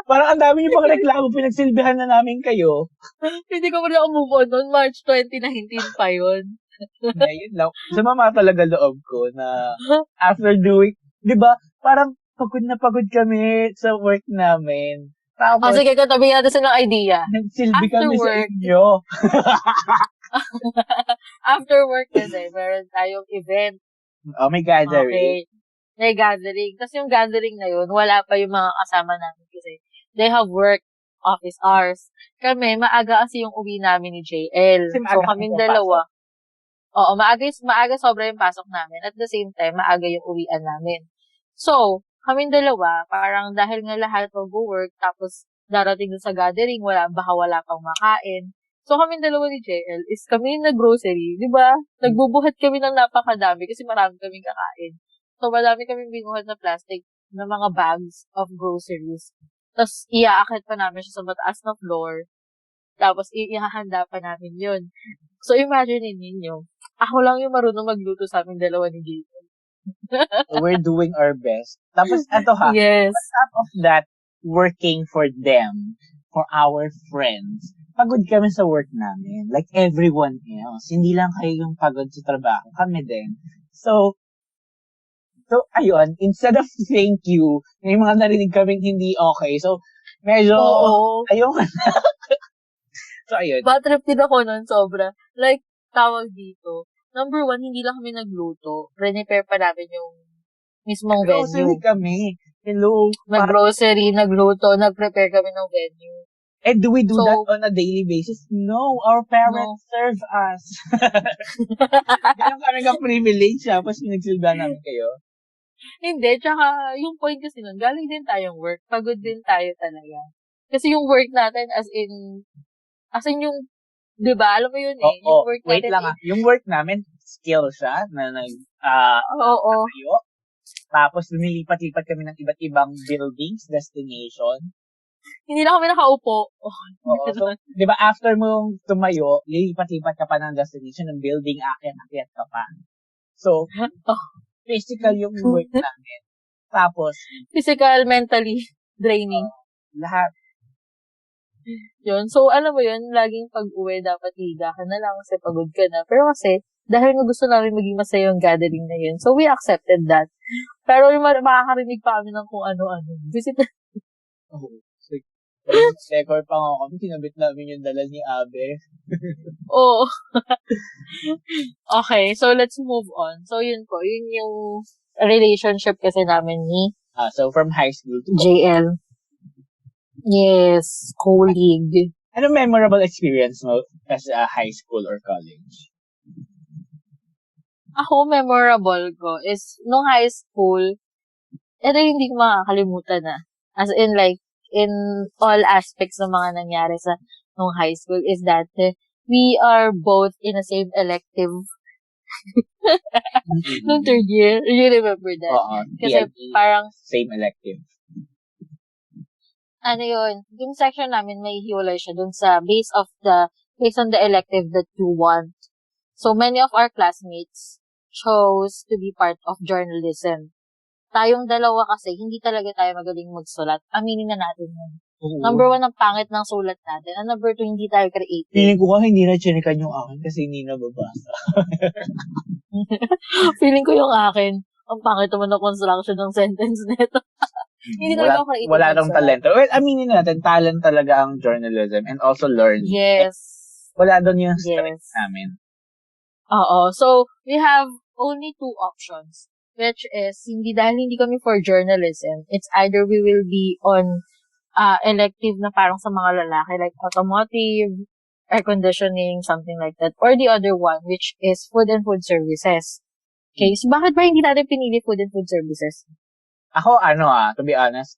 Parang ang dami niyo pang reklamo, pinagsilbihan na namin kayo. Hindi ko muna move on noon. March 2019 pa yun. Ngayon lang. Sumama talaga loob ko na after doing, di ba, parang pagod na pagod kami sa work namin. Tapos, sige, katabi natin sa ng idea. Nagsilbi kami sa inyo. After work kasi, meron tayong event. May gathering. Okay. May gathering. Tapos yung gathering na yun, wala pa yung mga kasama namin kasi they have work, office hours. Kami, maaga kasi yung uwi namin ni JL. So, kaming dalawa. Oo, maaga sobra yung pasok namin. At the same time, maaga yung uwian namin. So, kaming dalawa, parang dahil nga lahat mag-work, tapos darating dun sa gathering, baka wala pang makain. So, kaming dalawa ni JL is kami yung nag-grocery, di ba? Nagbubuhat kami ng napakadami kasi marami kaming kakain. So, marami kaming binuhat na plastic na mga bags of groceries. Tapos, iaakit pa namin siya sa mataas na floor. Tapos, ihahanda pa namin yun. So, imagine ninyo, ako lang yung marunong magluto sa aming dalawa ni JL. We're doing our best. Tapos, eto ha, Yes. on top of that, working for them, for our friends, pagod kami sa work namin. Like everyone else. Hindi lang kayo yung pagod sa trabaho. Kami din. So, ayun, instead of thank you, may mga narinig kaming hindi okay. So, medyo, Oo. ayun. So, ayun. Bad trip din ako nun, sobra. Like, tawag dito. Number one, hindi lang kami nagluto. Prepare pa namin yung mismong venue. Kami. Hello. Mag-grocery, nagluto, nag-prepare kami ng venue. And do we do that on a daily basis? No, our parents serve us. Ganun parang privilege tapos pinagsilba namin kayo. Hindi, tsaka yung point kasi nun, galing din tayong work. Pagod din tayo talaga. Kasi yung work natin as in yung, di ba, alam mo yun eh. Yung work wait natin lang yung work namin, skill siya, na tayo. Tapos lumilipat-lipat kami ng iba't ibang buildings, destination. Hindi na kami nakaupo. Oo, so, di ba, after mo tumayo, lilipat-lipat ka pa ng destination, ng building, akyat ka pa. So, physical yung work namin. Tapos, physical, mentally, draining. Lahat. Yun. So, alam mo yun, laging pag-uwi, dapat higa ka na lang kasi pagod ka na. Pero kasi, dahil nga gusto namin maging masaya yung gathering na yun, so we accepted that. Pero yung makakarinig pa kami ng kung ano-ano. Visit na. Record pa nga kami, kinabit namin yung dala ni Abe. Oo. Okay, so let's move on. So, yun po, yun yung relationship kasi namin ni so from high school to JL. Yes, colleague. Ano memorable experience mo as a high school or college? Ako, memorable ko is, nung high school, ito yung hindi ko makakalimutan na. As in, like, in all aspects ng mga nangyari sa nung high school is that we are both in the same elective nung third year. You remember that? Kasi parang same elective. Ano yun, yung section namin may hiwalay siya dun sa based on the elective that you want. So many of our classmates chose to be part of journalism. Tayong dalawa kasi, hindi talaga tayo magaling magsulat. Aminin na natin yun. Number one, ang pangit ng sulat natin. And number two, hindi tayo creative. Feeling ko hindi na chinikan yung akin kasi hindi nababasa. Feeling ko yung akin, ang pangit naman ng construction ng sentence nito. Hindi talaga ako creative. Wala nang talento. Well, aminin natin, talent talaga ang journalism and also learning. Yes. Wala doon yung strength namin. Oo. So, we have only two options. Which is, dahil hindi kami for journalism, it's either we will be on elective na parang sa mga lalaki, like automotive, air conditioning, something like that. Or the other one, which is food and food services. Okay, so bakit ba hindi natin pinili food and food services? Ako, to be honest,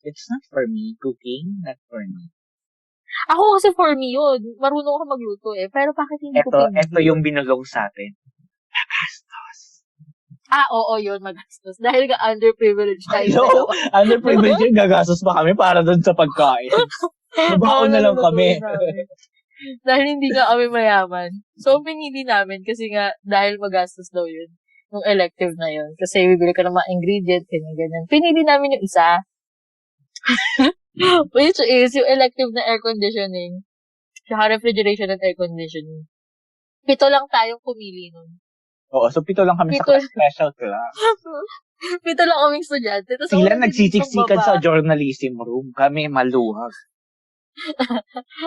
it's not for me. Cooking, not for me. Ako kasi for me yun. Marunong ako magluto eh. Pero bakit hindi ko pinili? Ito yung binulong sa atin. Oo, yun, magastos. Dahil ka underprivileged tayo. Underprivileged yung gagastos pa kami para doon sa pagkain. Nabaon na lang kami. Dahil hindi nga kami mayaman. So, pinili namin kasi nga, dahil magastos daw yun. Yung elective na yun. Kasi bibili ka ng mga ingredients, ganyan. Pinili namin yung isa. Which is, yung elective na air conditioning. Saka refrigeration at air conditioning. 7 lang tayong pumili nun. Oo, so 7 lang kami sa special class. 7 lang kaming estudyante. Sila nagsisiksikan sa journalism room. Kami maluhag.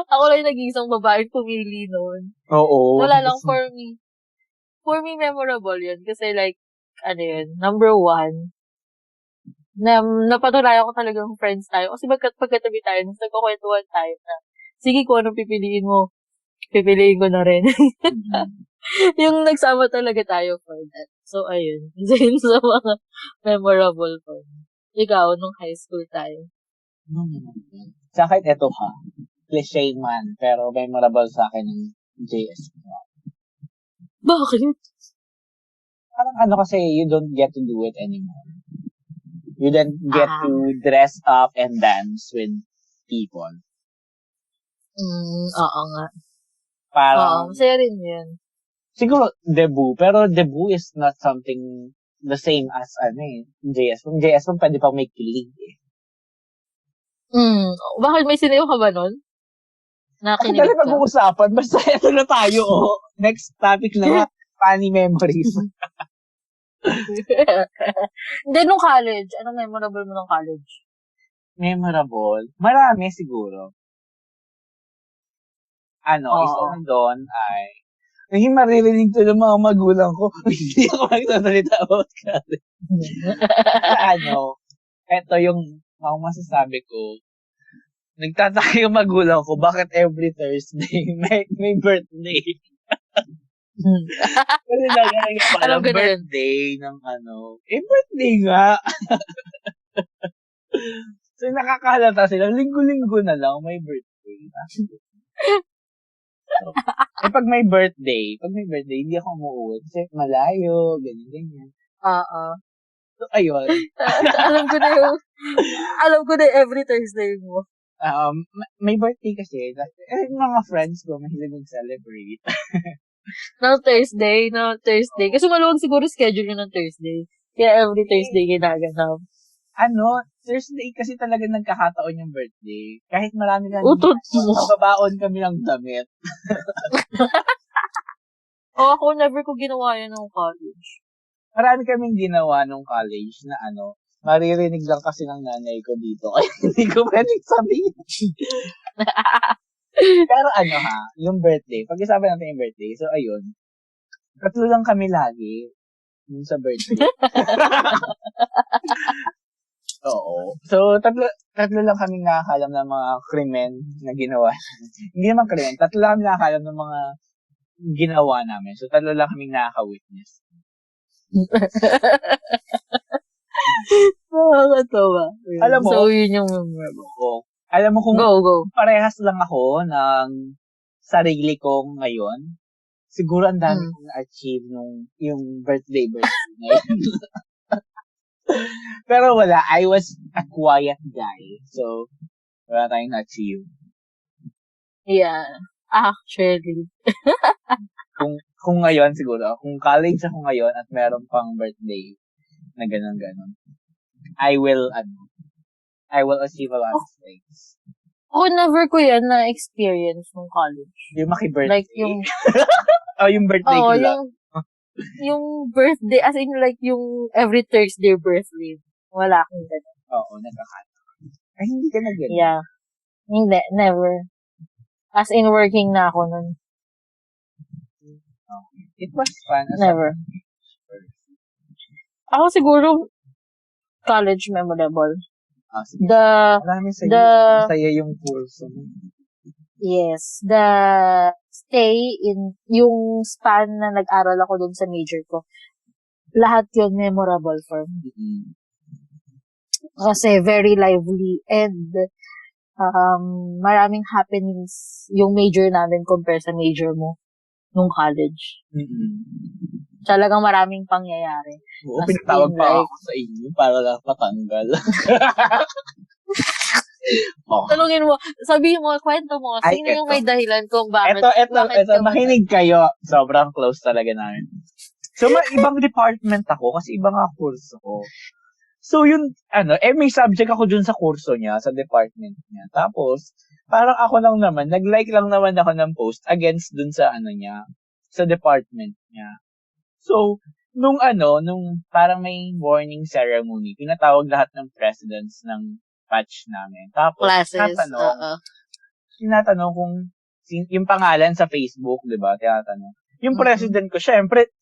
Ako lang nag-iisang babae pumili noon. Oo. Wala lang for me. For me, memorable yun. Kasi like, number one, napatunayan ko talagang friends tayo. Kasi pagkatabi tayo, nagkakwentuhan tayo na, sige, kung anong pipiliin mo, pipiliin ko na rin. Yung nagsama talaga tayo for that. So, ayun. Isa yun sa mga memorable for me. Ikaw, nung high school tayo. Sa akin, eto ha. Cliché man, pero memorable sa akin yung JS. Bakit? Parang ano kasi, you don't get to do it anymore. You don't get to dress up and dance with people. Oo nga. Parang, Oo, masaya rin yun. siguro, debut. Pero debut is not something the same as, JS. Kung JS mo, pwede pang may kilig eh. Bakit may sinayo ka ba nun? Kasi Nakinilig ka? pag-uusapan, basta ito na tayo, oh. Next topic na nga, funny memories. Hindi, nung college. Anong memorable mo nung college? Memorable? Marami siguro. Isa na doon ay, maririnig to ng mga magulang ko. Hindi ako magsasalita about college. Ito yung masasabi ko. Nagtataka yung magulang ko, bakit every Thursday may birthday? Kasi nagagaling parang birthday ng birthday nga. So, nakakahalata sila, linggo-linggo na lang may birthday. So, pag may birthday, hindi ako umuwi kasi malayo, ganyan. Oo. So, ayun. alam ko na yung every Thursday mo. May birthday kasi, mga friends ko, mahilig mag-celebrate. No Thursday. Kasi maluwag siguro schedule yun ng Thursday. Kaya every Thursday ginaganap. Thursday kasi talaga nagkakataon yung birthday. Kahit marami na babaon kami ng damit. Ako never ko ginawa yan nung college. Marami kaming ginawa nung college na maririnig lang kasi ng nanay ko dito. Kaya hindi ko pwedeng sabihin. Pero yung birthday. Pag-isapan natin yung birthday. So, ayun. Tatlo lang kami lagi yung sa birthday. Oo. So, tatlo lang kami nakakalam ng mga krimen na ginawa. Hindi naman krimen. Tatlo lang kami nakakalam ng mga ginawa namin. So, tatlo lang kami nakaka-witness. Nakakatawa. Alam mo, so, yun yung memorable. Alam mo kung go. Parehas lang ako ng sarili ko ngayon, siguro ang dami kong na-achieve yung birthday ngayon. Pero wala, I was a quiet guy. So, wala tayong na-achieve. Yeah, actually. kung ngayon siguro, kung college ako ngayon at meron pang birthday na ganun-ganun, I will achieve a lot of things. Never ko yan na-experience nung college. Yung maki-birthday? Like yung... yung birthday ko lang. Yung birthday, as in like yung every Thursday birthday. Wala akong ganun. Oo, nakakatawa. Ay, hindi ka na ganun? Yeah. Hindi, never. As in working na ako nun. Okay. It was fun. Never. Ako siguro, college memorable. Masaya yung kurso mo. Yes. The stay in, yung span na nag-aral ako dun sa major ko, lahat yun memorable for me. Mm-hmm. Kasi very lively and maraming happenings yung major namin compare sa major mo nung college. Mm-hmm. Talagang maraming pangyayari. Oo, pinatawag pa ako sa inyo para lang patanggal. Tanungin mo, sabihin mo, kwento mo, sino yung may dahilan kung bakit? Ito, makinig kayo. Sobrang close talaga namin. So, ibang department ako kasi ibang kurso ko. So, yun, may subject ako dun sa kurso niya, sa department niya. Tapos, parang ako lang naman, nag-like lang naman ako ng post against dun sa niya, sa department niya. So, nung parang may morning ceremony, pinatawag lahat ng presidents ng batch namin. Tapos, tinatanong kung yung pangalan sa Facebook, di ba? Tinatanong. Yung president ko, syempre,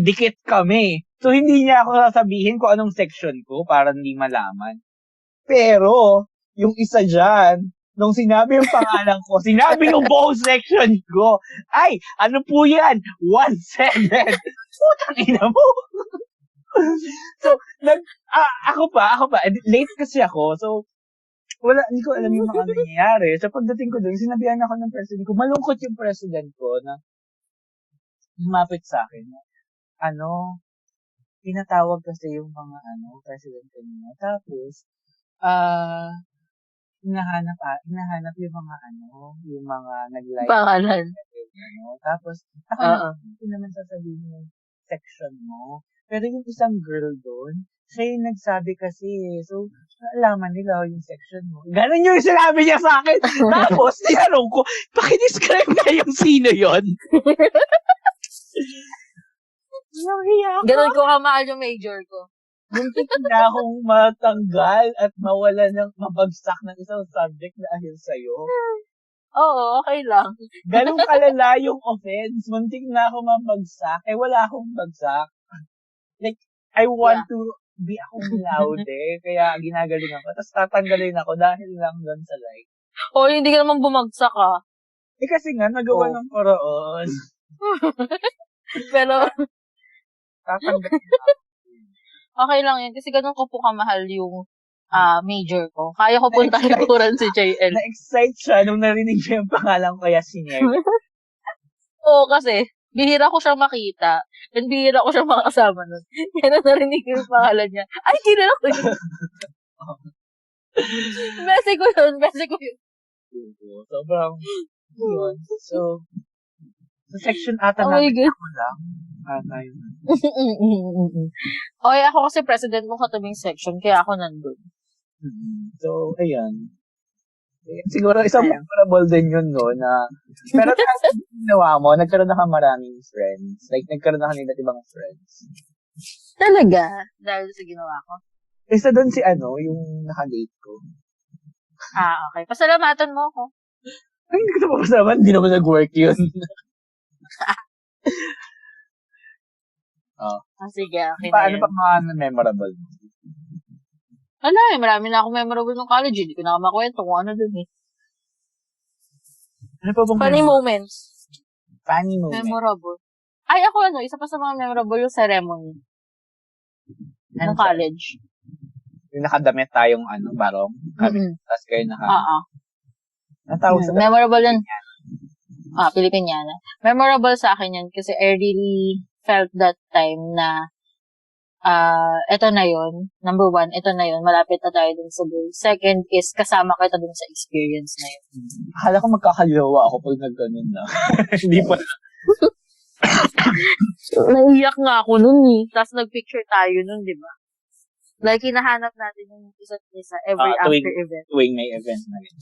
dikit kami. So, hindi niya ako sasabihin kung anong section ko para hindi malaman. Pero, yung isa dyan, Nung sinabi yung pangalan ko, sinabi yung buong section ko, ay, ano po yan? 1-7. Putang ina mo. So, ako pa, late kasi ako, so, hindi ko alam yung mga nangyayari. So, pagdating ko doon, sinabihan ako ng president ko, malungkot yung president ko na lumapit sa akin. Tinatawag kasi yung mga, president kanina. Tapos, hinahanap yung mga, yung mga nag-like. Pangalan. Tapos, hindi naman sasabihin yung section mo. Pero yung isang girl doon, siya yung nagsabi kasi, so, naalaman nila yung section mo. Ganun yung sinabi niya sa akin. Tapos, tinanong ko, pakidescribe na yung sino yon. Ganun ko kamahal yung major ko. Muntik na akong matanggal at mawala ng mabagsak ng isang subject dahil sa'yo. Oo, okay lang. Ganun kalala yung offense. Muntik na ako mabagsak. Wala akong bagsak. Like, I want to be akong laude. Kaya ginagaling ako. Tapos tatanggalin ako dahil lang doon sa like. Hindi ka naman bumagsak Kasi nga, nagawa ng paraan. Pero, tatanggalin ako. okay lang yun. Kasi ganun ko po kamahal yung major ko. Kaya ko puntahin kuran si JL. Na-excite siya nung narinig niya yung pangalan ko kaya senior. Oo, kasi bihira ko siyang makita. And bihira ko siyang makasama nun. Kaya na narinig yung pangalan niya. Ay, kilala ko yun. Bese ko yun. Sobrang yun. So, sa section ata my natin God. ako lang. Yun. Ako kasi president mo katabing section, kaya ako nandun. So, ayan. Siguro isang memorable din yun, no, na, pero dahil ginawa mo, nagkaroon na ka maraming friends. Like, nagkaroon na ka ng ibang friends. Talaga? Dahil sa ginawa ko? Isa doon si yung naka-date ko. Okay. Pasalamatan mo ako. Ay, hindi ko ito papasalamat. Hindi naman nag-work yun. Sige, okay Paano pa mga memorable mo? Marami na akong memorable ng college. Hindi ko na makwento kung ano dun Ano pa bang funny moments. Funny moment. Memorable. Ay, ako isa pa sa mga memorable yung ceremony. Ng college. Yung nakadamit tayong barong. Tapos kayo natawag sa memorable yun. Pilipiniana. Memorable sa akin yun kasi I really felt that time na ito na yun. Number 1, ito na yun. Malapit na tayo dun sa goal. Second is kasama kita dun sa experience na yun. Akala ko magkakaliwa ako pag nagganon na. Hindi pa. Naiyak nga ako nun Tapos nagpicture tayo nun, di ba? Like, hinahanap natin yung isa't isa every after event. Tuwing may event na yun.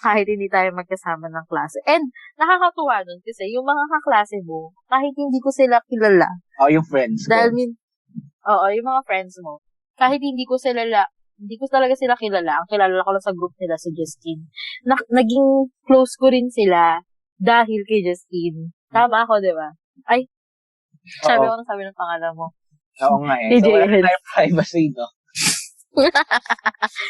Kahit hindi tayo magkasama ng klase. And, nakakatuwa nun kasi yung mga kaklase mo, kahit hindi ko sila kilala. Yung friends ko. Yung mga friends mo. Kahit hindi ko talaga sila kilala. Ang kilala ko lang sa group nila si Justine. Naging close ko rin sila dahil kay Justine. Tama ako, di ba? Ay, sabi ng pangalan mo. Oo nga So, wala na tayong privacy, no?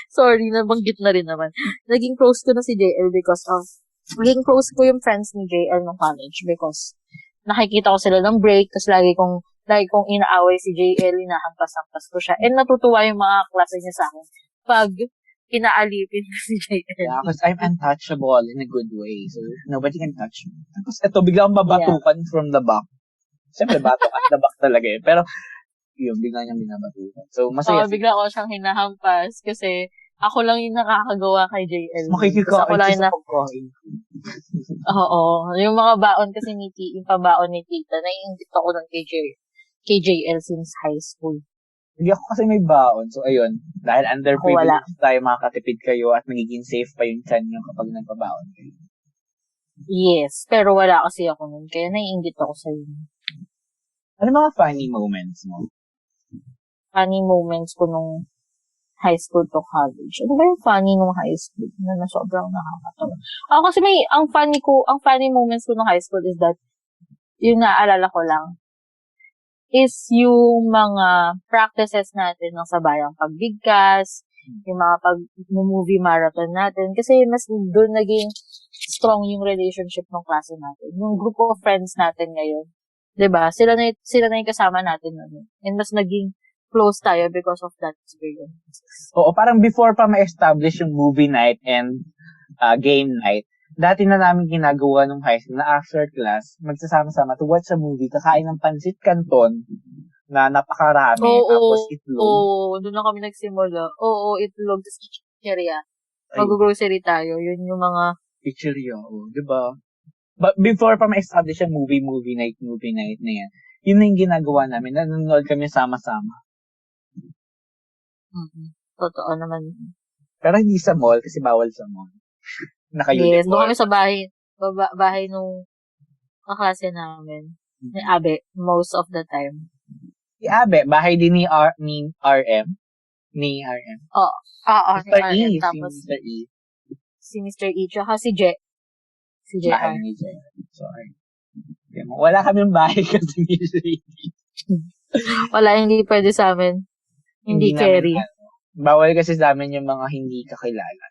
Sorry, nabanggit na rin naman. Naging close ko na si JL naging close ko yung friends ni JL ng college because nakikita ko sila ng break, tapos lagi kong inaaway si JL, hinahampas-hampas ko siya. And natutuwa yung mga klase niya sa akin pag inaalipin ko si JL. Yeah, because I'm untouchable in a good way. So, nobody can touch me. Tapos ito, biglang mabatukan from the back. Siyempre, batok at the back talaga Pero, yun, bigla niyang binabatukan. So, masaya. Bigla ko siyang hinahampas kasi ako lang yung nakakagawa kay JL. Makikikain sa pagkain. Yung mga baon kasi yung pabaon ni Tita, naiingit ako nun kay JL since high school. Hindi ako kasi may baon. So, ayun. Dahil underprivileged tayo, makakatipid kayo at magiging safe pa yung chan nyo kapag nagpabaon kayo. Yes. Pero wala kasi ako nun. Kaya naiingit ako sa'yo. Ano mga funny moments mo? Funny moments ko nung high school to college. Ano ba yung funny nung high school? Na sobrang nakakatawa. Kasi ang funny moments ko nung high school is that, yung naaalala ko lang, is yung mga practices natin ng sabayang pagbigkas, yung mga pag-movie marathon natin. Kasi mas doon naging strong yung relationship ng klase natin. Yung group of friends natin ngayon. 'Di ba? Sila na yung kasama natin noon. And mas naging close tayo because of that experience. Oo, parang before pa ma-establish yung movie night and game night, dati na namin ginagawa nung high school na after class, magsasama-sama to watch a movie, kakain ng pansit canton na napakarami, tapos itlog. Oo, doon na kami nagsimula. Oo, itlog, tapos chicheria. Mag-grocery tayo. Yun yung mga... Chicheria, di ba? But before pa ma-establish yung movie night na yan, yun na yung ginagawa namin. Nanonood kami sama-sama. Totoo naman. Pero hindi sa mall, kasi bawal sa mall. Yes, doon kami sa bahay nung kaklase namin. Ni Abe, most of the time. Si Abe, bahay din ni RM. Ni RM. Oo, Mr. ni RM. E. Tapos, Si Mr. E. Si Mr. E. Tsaka si Je. Si Je. Bahay ni Je. Sorry. Wala kaming bahay kasi ni Mr. E. Wala, hindi pwede sa amin. Hindi carry. Bawal kasi sa amin yung mga hindi kakilala.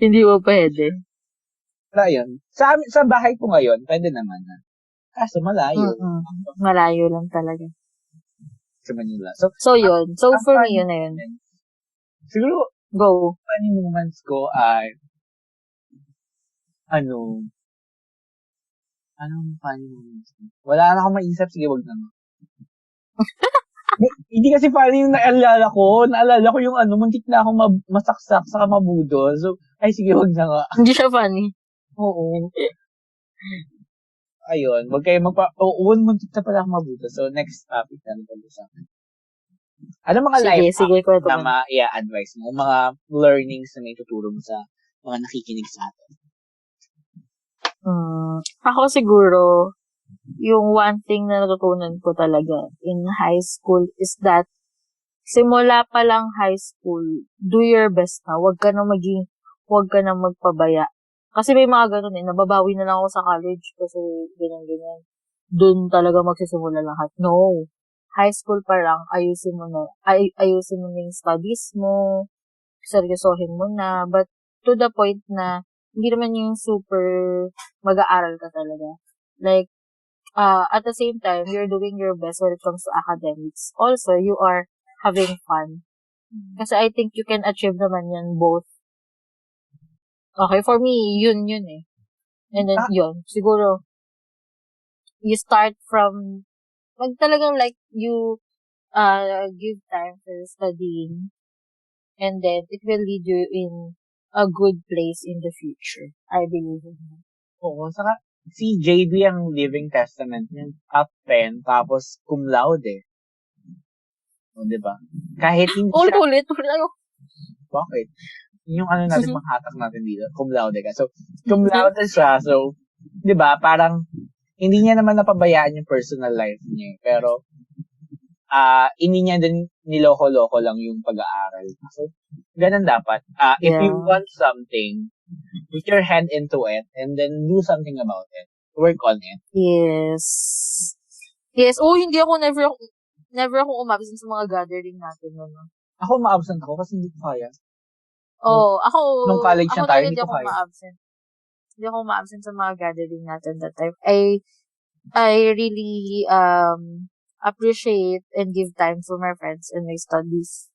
Hindi mo pwede. Pero yun, sa bahay ko ngayon, pwede naman na. Kaso malayo. Malayo lang talaga. Sa Manila. So yun. So for me, yun na yun. Siguro, go. Funny moments ko ay, anong funny moments ko? Wala na akong maisip. Sige, wag na. Hindi kasi funny yung naalala ko. Naalala ko yung muntik na akong masaksak sa mabudo. So, ay sige, wag na nga. Hindi siya funny. Oo. Ayun, wag kayo muntik na pala akong mabudo. So, next topic na pag-usapan. Ano mga life hacks na i-advise mo? Mga learnings na may tutulong sa mga nakikinig sa atin? Ako siguro, yung one thing na natutunan ko talaga in high school is that simula pa lang high school, do your best na. Huwag ka na magpabaya. Kasi may mga ganun nababawi na lang ako sa college kasi ganyan. Doon talaga magsisimula lahat. No. High school pa lang, ayusin mo na yung studies mo, seryosohin mo na, but to the point na hindi naman yung super mag-aaral ka talaga. Like, at the same time, you're doing your best when it comes to academics. Also, you are having fun. Kasi I think you can achieve naman yan both. Okay, for me, yun eh. And then, yun. Siguro, you start from, talagang like, you give time for studying. And then, it will lead you in a good place in the future. I believe in that. Oo, saka, si JB ang living testament niya. Top 10, tapos cum laude. O, diba? Kahit hindi siya... Ulit. Bakit? Yung natin, mga hatak natin dito. Cum laude ka. So, cum laude siya. So, diba? Parang, hindi niya naman napabayaan yung personal life niya. Pero, hindi niya din niloko-loko lang yung pag-aaral. So, ganun dapat. If you want something, put your hand into it and then do something about it. Work on it. Yes. Hindi ako never ako umabsent sa mga gathering natin. Ako ma-absent ako kasi hindi ko kaya. Ako nung college na tayo, hindi ko kaya. Hindi ako ma-absent sa mga gathering natin that time. I really appreciate and give time for my friends and my studies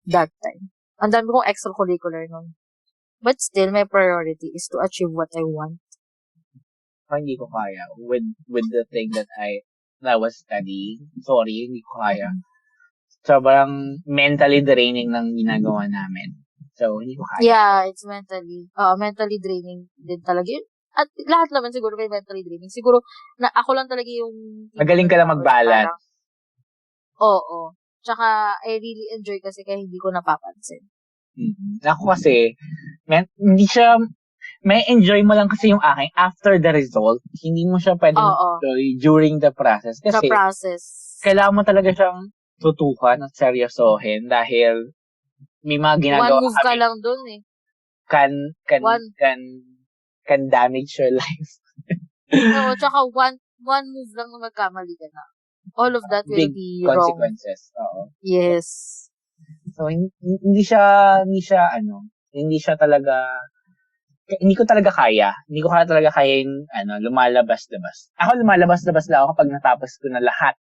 that time. Ang dami kong extracurricular nun. But still, my priority is to achieve what I want. Hindi ko kaya with the thing that I was studying. Sorry, hindi ko kaya. Sobrang mentally draining ng ginagawa namin. So, hindi ko kaya. Yeah, it's mentally draining din talaga yun. At lahat naman siguro may mentally draining. Siguro, ako lang talaga yung... Magaling ka lang mag-balance. Oo. Tsaka, I really enjoy kasi kaya hindi ko napapansin. Ako kasi, hindi siya, may enjoy mo lang kasi yung akin after the result. Hindi mo siya pwedeng enjoy during the process. Kasi, kailangan mo talaga siyang tutukan at seryosohin dahil may mga ginagawa one move ka lang dun eh. Can damage your life. No, tsaka one move lang na magkamali ka na. All of that will big be consequences. wrong. Yes. So, hindi siya talaga, hindi ko talaga kaya. Hindi ko talaga kaya yung, lumalabas-labas. Ako lumalabas-labas lang ako kapag natapos ko na lahat.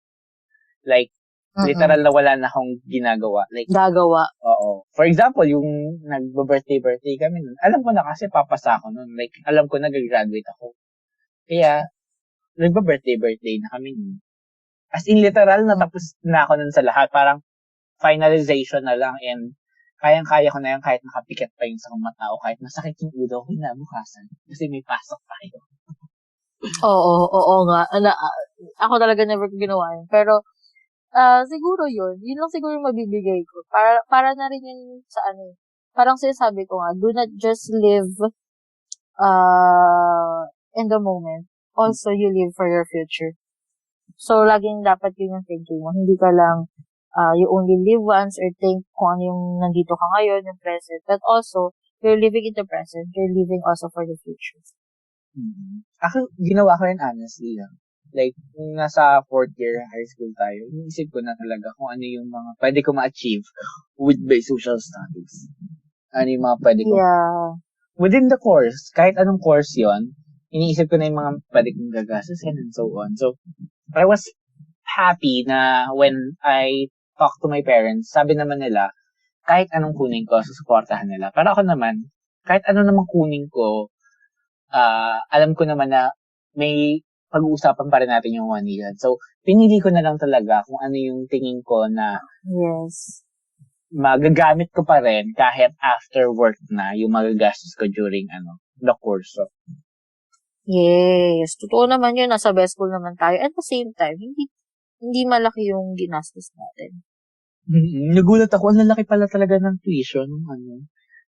Like, literal na wala na akong ginagawa. Like, Gagawa. oo. For example, yung nagbo-birthday kami nun, alam ko na kasi papasa ako nun. Like, alam ko na gagraduate ako. Kaya, nagbo-birthday na kami nun. As in, literal, natapos na ako nun sa lahat. Parang, finalization na lang and kayang-kaya ko na yan kahit nakapikit pa yung sa mata o kahit masakit yung ulo ko kinabukasan. Kasi may pasok tayo. Oo nga. Ako talaga never ko ginawa yun. Pero, siguro yun lang siguro yung mabibigay ko. Para na rin yun sa parang sinasabi ko nga, do not just live in the moment. Also, you live for your future. So, laging dapat yun yung thinking mo. Hindi ka lang, you only live once or think kung ano yung nandito ka ngayon, yung present. But also, you're living in the present. You're living also for the future. Mm-hmm. Ako, ginawa ko yun honestly lang. Like, nung nasa 4th year high school tayo, inisip ko na talaga kung ano yung mga pwede ko ma-achieve with my social studies. Ano yung mga pwede ko. Yeah. Within the course, kahit anong course yon, iniisip ko na yung mga pwede kong gagastusin and so on. So, I was happy na when I talked to my parents, sabi naman nila, kahit anong kunin ko, susuportahan nila. Pero ako naman, kahit ano namang kunin ko, alam ko naman na may pag-uusapan pa rin natin yung 1 year. So, pinili ko na lang talaga kung ano yung tingin ko na yes, magagamit ko pa rin kahit after work na yung magagastos ko during the course. So, yes. Totoo naman yun. Nasa best school naman tayo. At the same time, hindi malaki yung ginastos natin. Nagulat ako, ang lalaki pala talaga ng tuition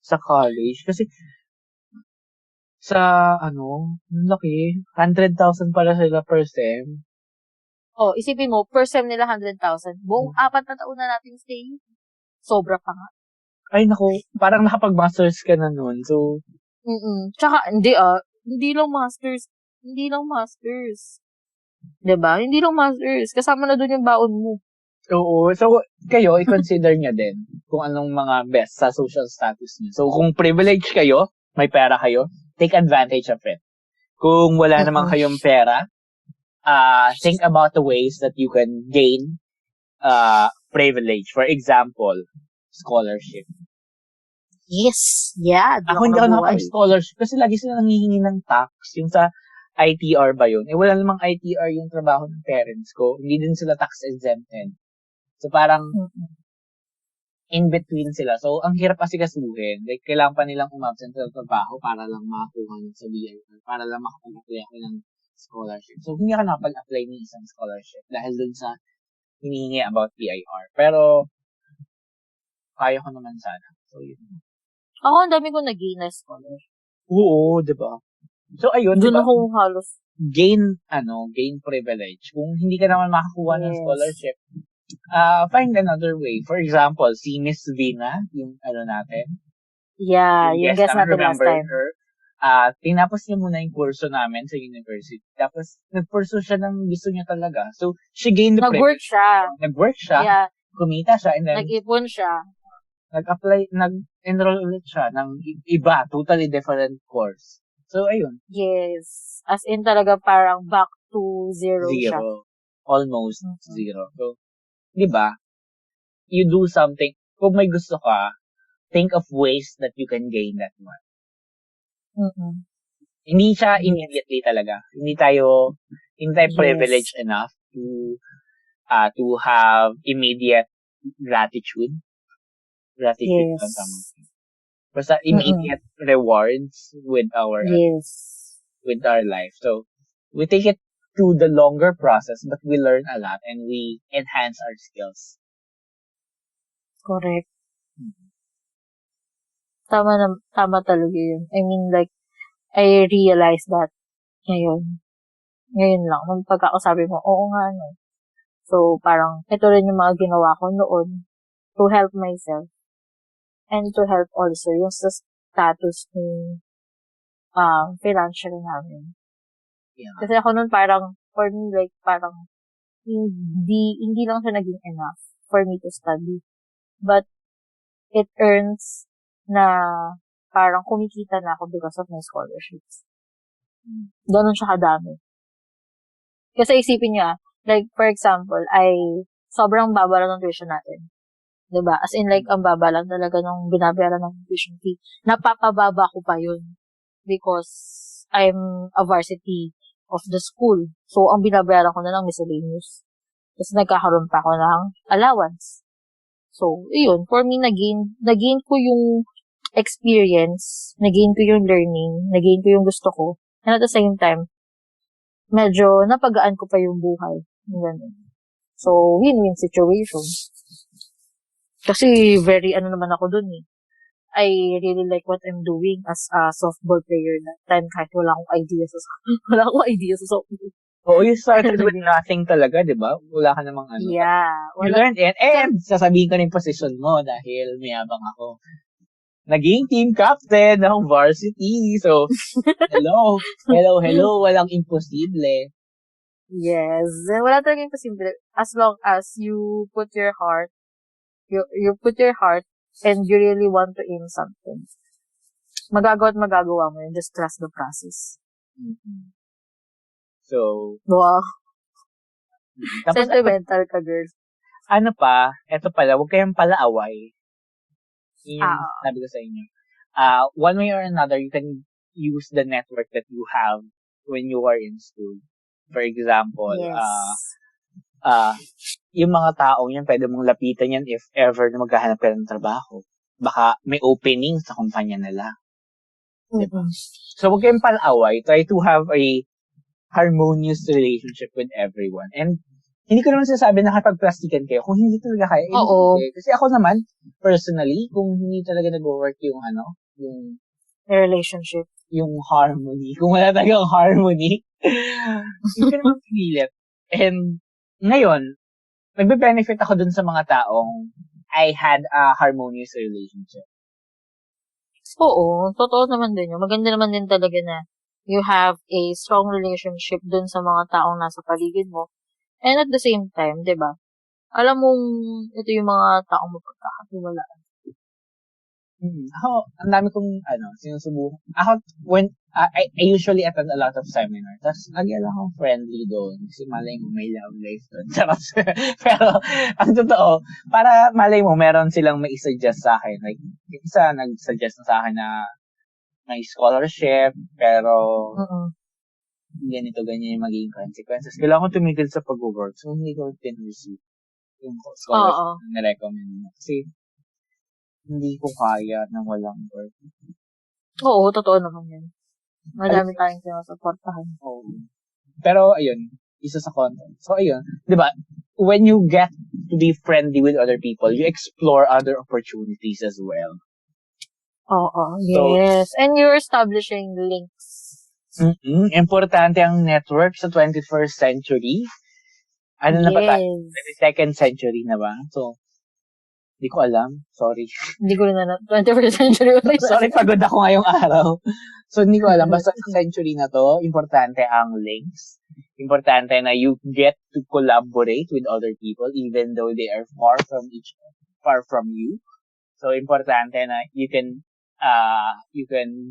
sa college. Kasi, sa, laki, 100,000 pala sila per sem. Oh, isipin mo, per sem nila 100,000. Buong 4 na taon na natin stay. Sobra pa nga. Ay, naku, parang nakapag-masters ka na nun. So, Tsaka, hindi lang masters. Hindi lang masters. Diba? Hindi lang masters. Kasama na dun yung baon mo. oo. So, kayo, i-consider nyo din kung anong mga best sa social status nyo. So, kung privilege kayo, may pera kayo, take advantage of it. Kung wala naman kayong pera, think about the ways that you can gain privilege. For example, scholarship. Yes. Yeah. Ako hindi ako nakapag-scholarship kasi lagi sila nanghihingi ng tax. Yung sa ITR ba yun? Wala namang ITR yung trabaho ng parents ko. Hindi din sila tax exempted. So, parang in between sila. So, ang hirap kasi kasuhin. Like, kailangan pa nilang umabsent sa trabaho para lang makakuha ng sa BIR. Para lang makapag-apply ako ng scholarship. So, hindi ako nakapag-apply ng isang scholarship dahil dun sa hinihingi about BIR. Pero, kaya ko naman sana. So, yun. Ako, ang dami ko nag-gain na scholarship. Oo, diba? So, ayun, doon diba? ako halos. Gain privilege. Kung hindi ka naman makakuha ng scholarship, find another way. For example, si Miss Vina, yung natin. Yeah, yung guest natin last time. Her. Tinapos niya muna yung kurso namin sa university. Tapos, nag-pursue siya ng gusto niya talaga. So, she gained the privilege. Nag-work siya. Yeah. Kumita siya. And then, nag-ipon siya. Nag-enroll ulit siya ng iba, totally different course. So, ayun. Yes. As in talaga parang back to zero siya. Almost zero. So, di ba? You do something. Kung may gusto ka, think of ways that you can gain that one. Hindi siya immediately talaga. Hindi tayo privileged enough to have immediate gratitude. Gratitude lang tama. Basta immediate rewards with our life. So, we take it to the longer process, but we learn a lot and we enhance our skills. Correct. Tama talaga yun. I mean, like, I realized that ngayon. Ngayon lang. Nung pagkakasabi mo, oo nga, no. So, parang, ito rin yung mga ginawa ko noon to help myself and to help also yung sa status ng financial namin. Yeah. Kasi ako noon parang, for me, like, parang, hindi lang siya naging enough for me to study. But, it earns na parang kumikita na ako because of my scholarships. Ganun siya kadami. Kasi isipin niyo like for example, sobrang baba lang ng tuition natin. 'Di ba? As in like ang baba lang talaga ng binabayaran ng tuition fee. Napapababa ko pa yun because I'm a varsity of the school. So ang binabayaran ko na lang miscellaneous. Tapos nagkakaroon pa ako ng allowance. So, yun, for me nagain ko yung experience, nagain ko yung learning, nagain ko yung gusto ko. And at the same time, medyo napagaan ko pa yung buhay. Ganun. So, win-win situation. Kasi very naman ako dun eh. I really like what I'm doing as a softball player that time kahit wala akong idea sa softball. Oo, you started with nothing talaga, di ba? Wala ka namang Yeah. You learned it. And sasabihin ko na yung position mo dahil mayabang ako. Naging team captain ng varsity. So, hello. Walang imposible. Yes. Wala talagang imposible. As long as you put your heart, you put your heart and you really want to aim something. Magagawa mo yun. Just trust the process. Mm-hmm. So, wow. Tapos, sentimental ka, girl. Eto pala, huwag kayong palaaway. Yung sabi ko sa inyo. One way or another, you can use the network that you have when you are in school. For example, yung mga taong yan, pwede mong lapitan yan if ever na maghahanap ka ng trabaho. Baka may opening sa kumpanya nila. Diba? So, huwag kayong palaaway. Try to have a harmonious relationship with everyone. And hindi ko naman sinasabi na kapag-plastikan kayo kung hindi talaga kaya. Oo. Kasi ako naman, personally, kung hindi talaga nag-work yung relationship, yung harmony, kung wala talagang harmony, hindi ko naman pinilit. And ngayon, nagbe-benefit ako dun sa mga taong I had a harmonious relationship. Oo, totoo naman din yun. Maganda naman din talaga na you have a strong relationship dun sa mga taong nasa paligid mo. And at the same time, 'di ba? Alam mong ito yung mga taong mapagkakatiwalaan. Ako, ang dami kong sinusubukan. Ako, when I usually attend a lot of seminars. Tapos, lagi lang akong friendly doon. Kasi malay mo, may love life doon. Pero, ang totoo, para malay mo, meron silang may suggest sa akin. Like, isa nag-suggest na sa akin na may scholarship, pero ganyan yung magiging consequences. Kailangan ko tumigil sa pag-work. So, hindi ko tin-receive yung scholarship na recommend mo. Kasi, hindi ko kaya nang walang work. Oo, totoo naman yun. Madami tayong sinusuportahan. Oo. Pero, ayun, isa sa content. So, ayun, di ba, when you get to be friendly with other people, you explore other opportunities as well. Oo, yes. And you're establishing links. Importante ang network sa 21st century. Na ba tayo? 22nd century na ba? So, hindi ko alam. Sorry. Hindi ko na 21st century. Sorry, pagod ako ngayong araw. So, hindi ko alam. Basta sa century na to, importante ang links. Importante na you get to collaborate with other people even though they are far from you. So, importante na you can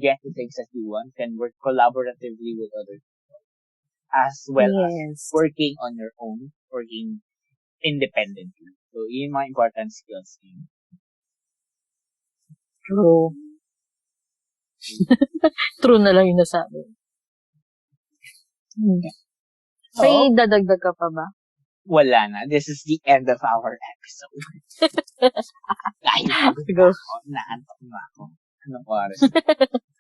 get the things that you want, can work collaboratively with other people. As well as working on your own, working independently. So, yun yung mga important skills. True. True na lang yung nasabi. May dadagdag ka pa ba? Wala na. This is the end of our episode. Naantok na ako. Anong oras?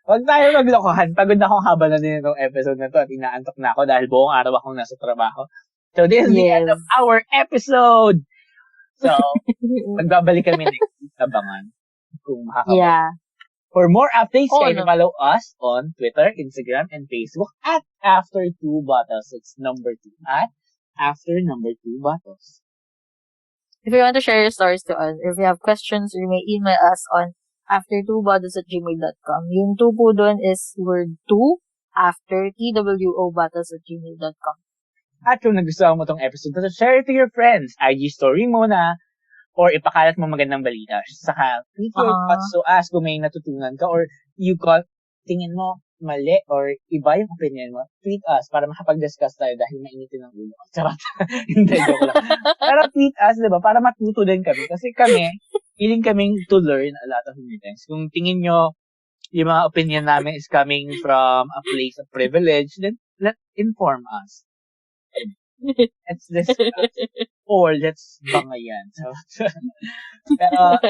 Huwag tayo maglokohan. Pagod na akong haba na din itong episode na to at inaantok na ako dahil buong araw akong nasa trabaho. So, this is the end of our episode. So, magbabalik kami next week. Abangan. Kung makakabalik. Yeah. For more updates, you can follow us on Twitter, Instagram, and Facebook at After2Bottles. It's number 2 at After2Bottles. If you want to share your stories to us, if you have questions, you may email us on after2bottles@gmail.com. Yung 2 po doon is word 2 after TWObottles@gmail.com. At kung nagustuhan mo tong episode, share it to your friends. IG story mo na or ipakalat mo magandang balita. Saka, tweet your thoughts to us kung may natutunan ka or you got, tingin mo, mali or iba yung opinion mo, tweet us para makapag-discuss tayo dahil mainitin ng ulo. Charot. Hindi, joke lang. Pero tweet us, di ba? Para matuto din kami. Kasi kami, feeling kaming to learn a lot of new things. Kung tingin nyo, yung mga opinion namin is coming from a place of privilege, then let inform us. Let's discuss. Or let's bangayan. So, pero,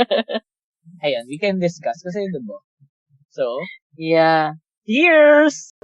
ayun, we can discuss kasi diba? So, Yeah. cheers!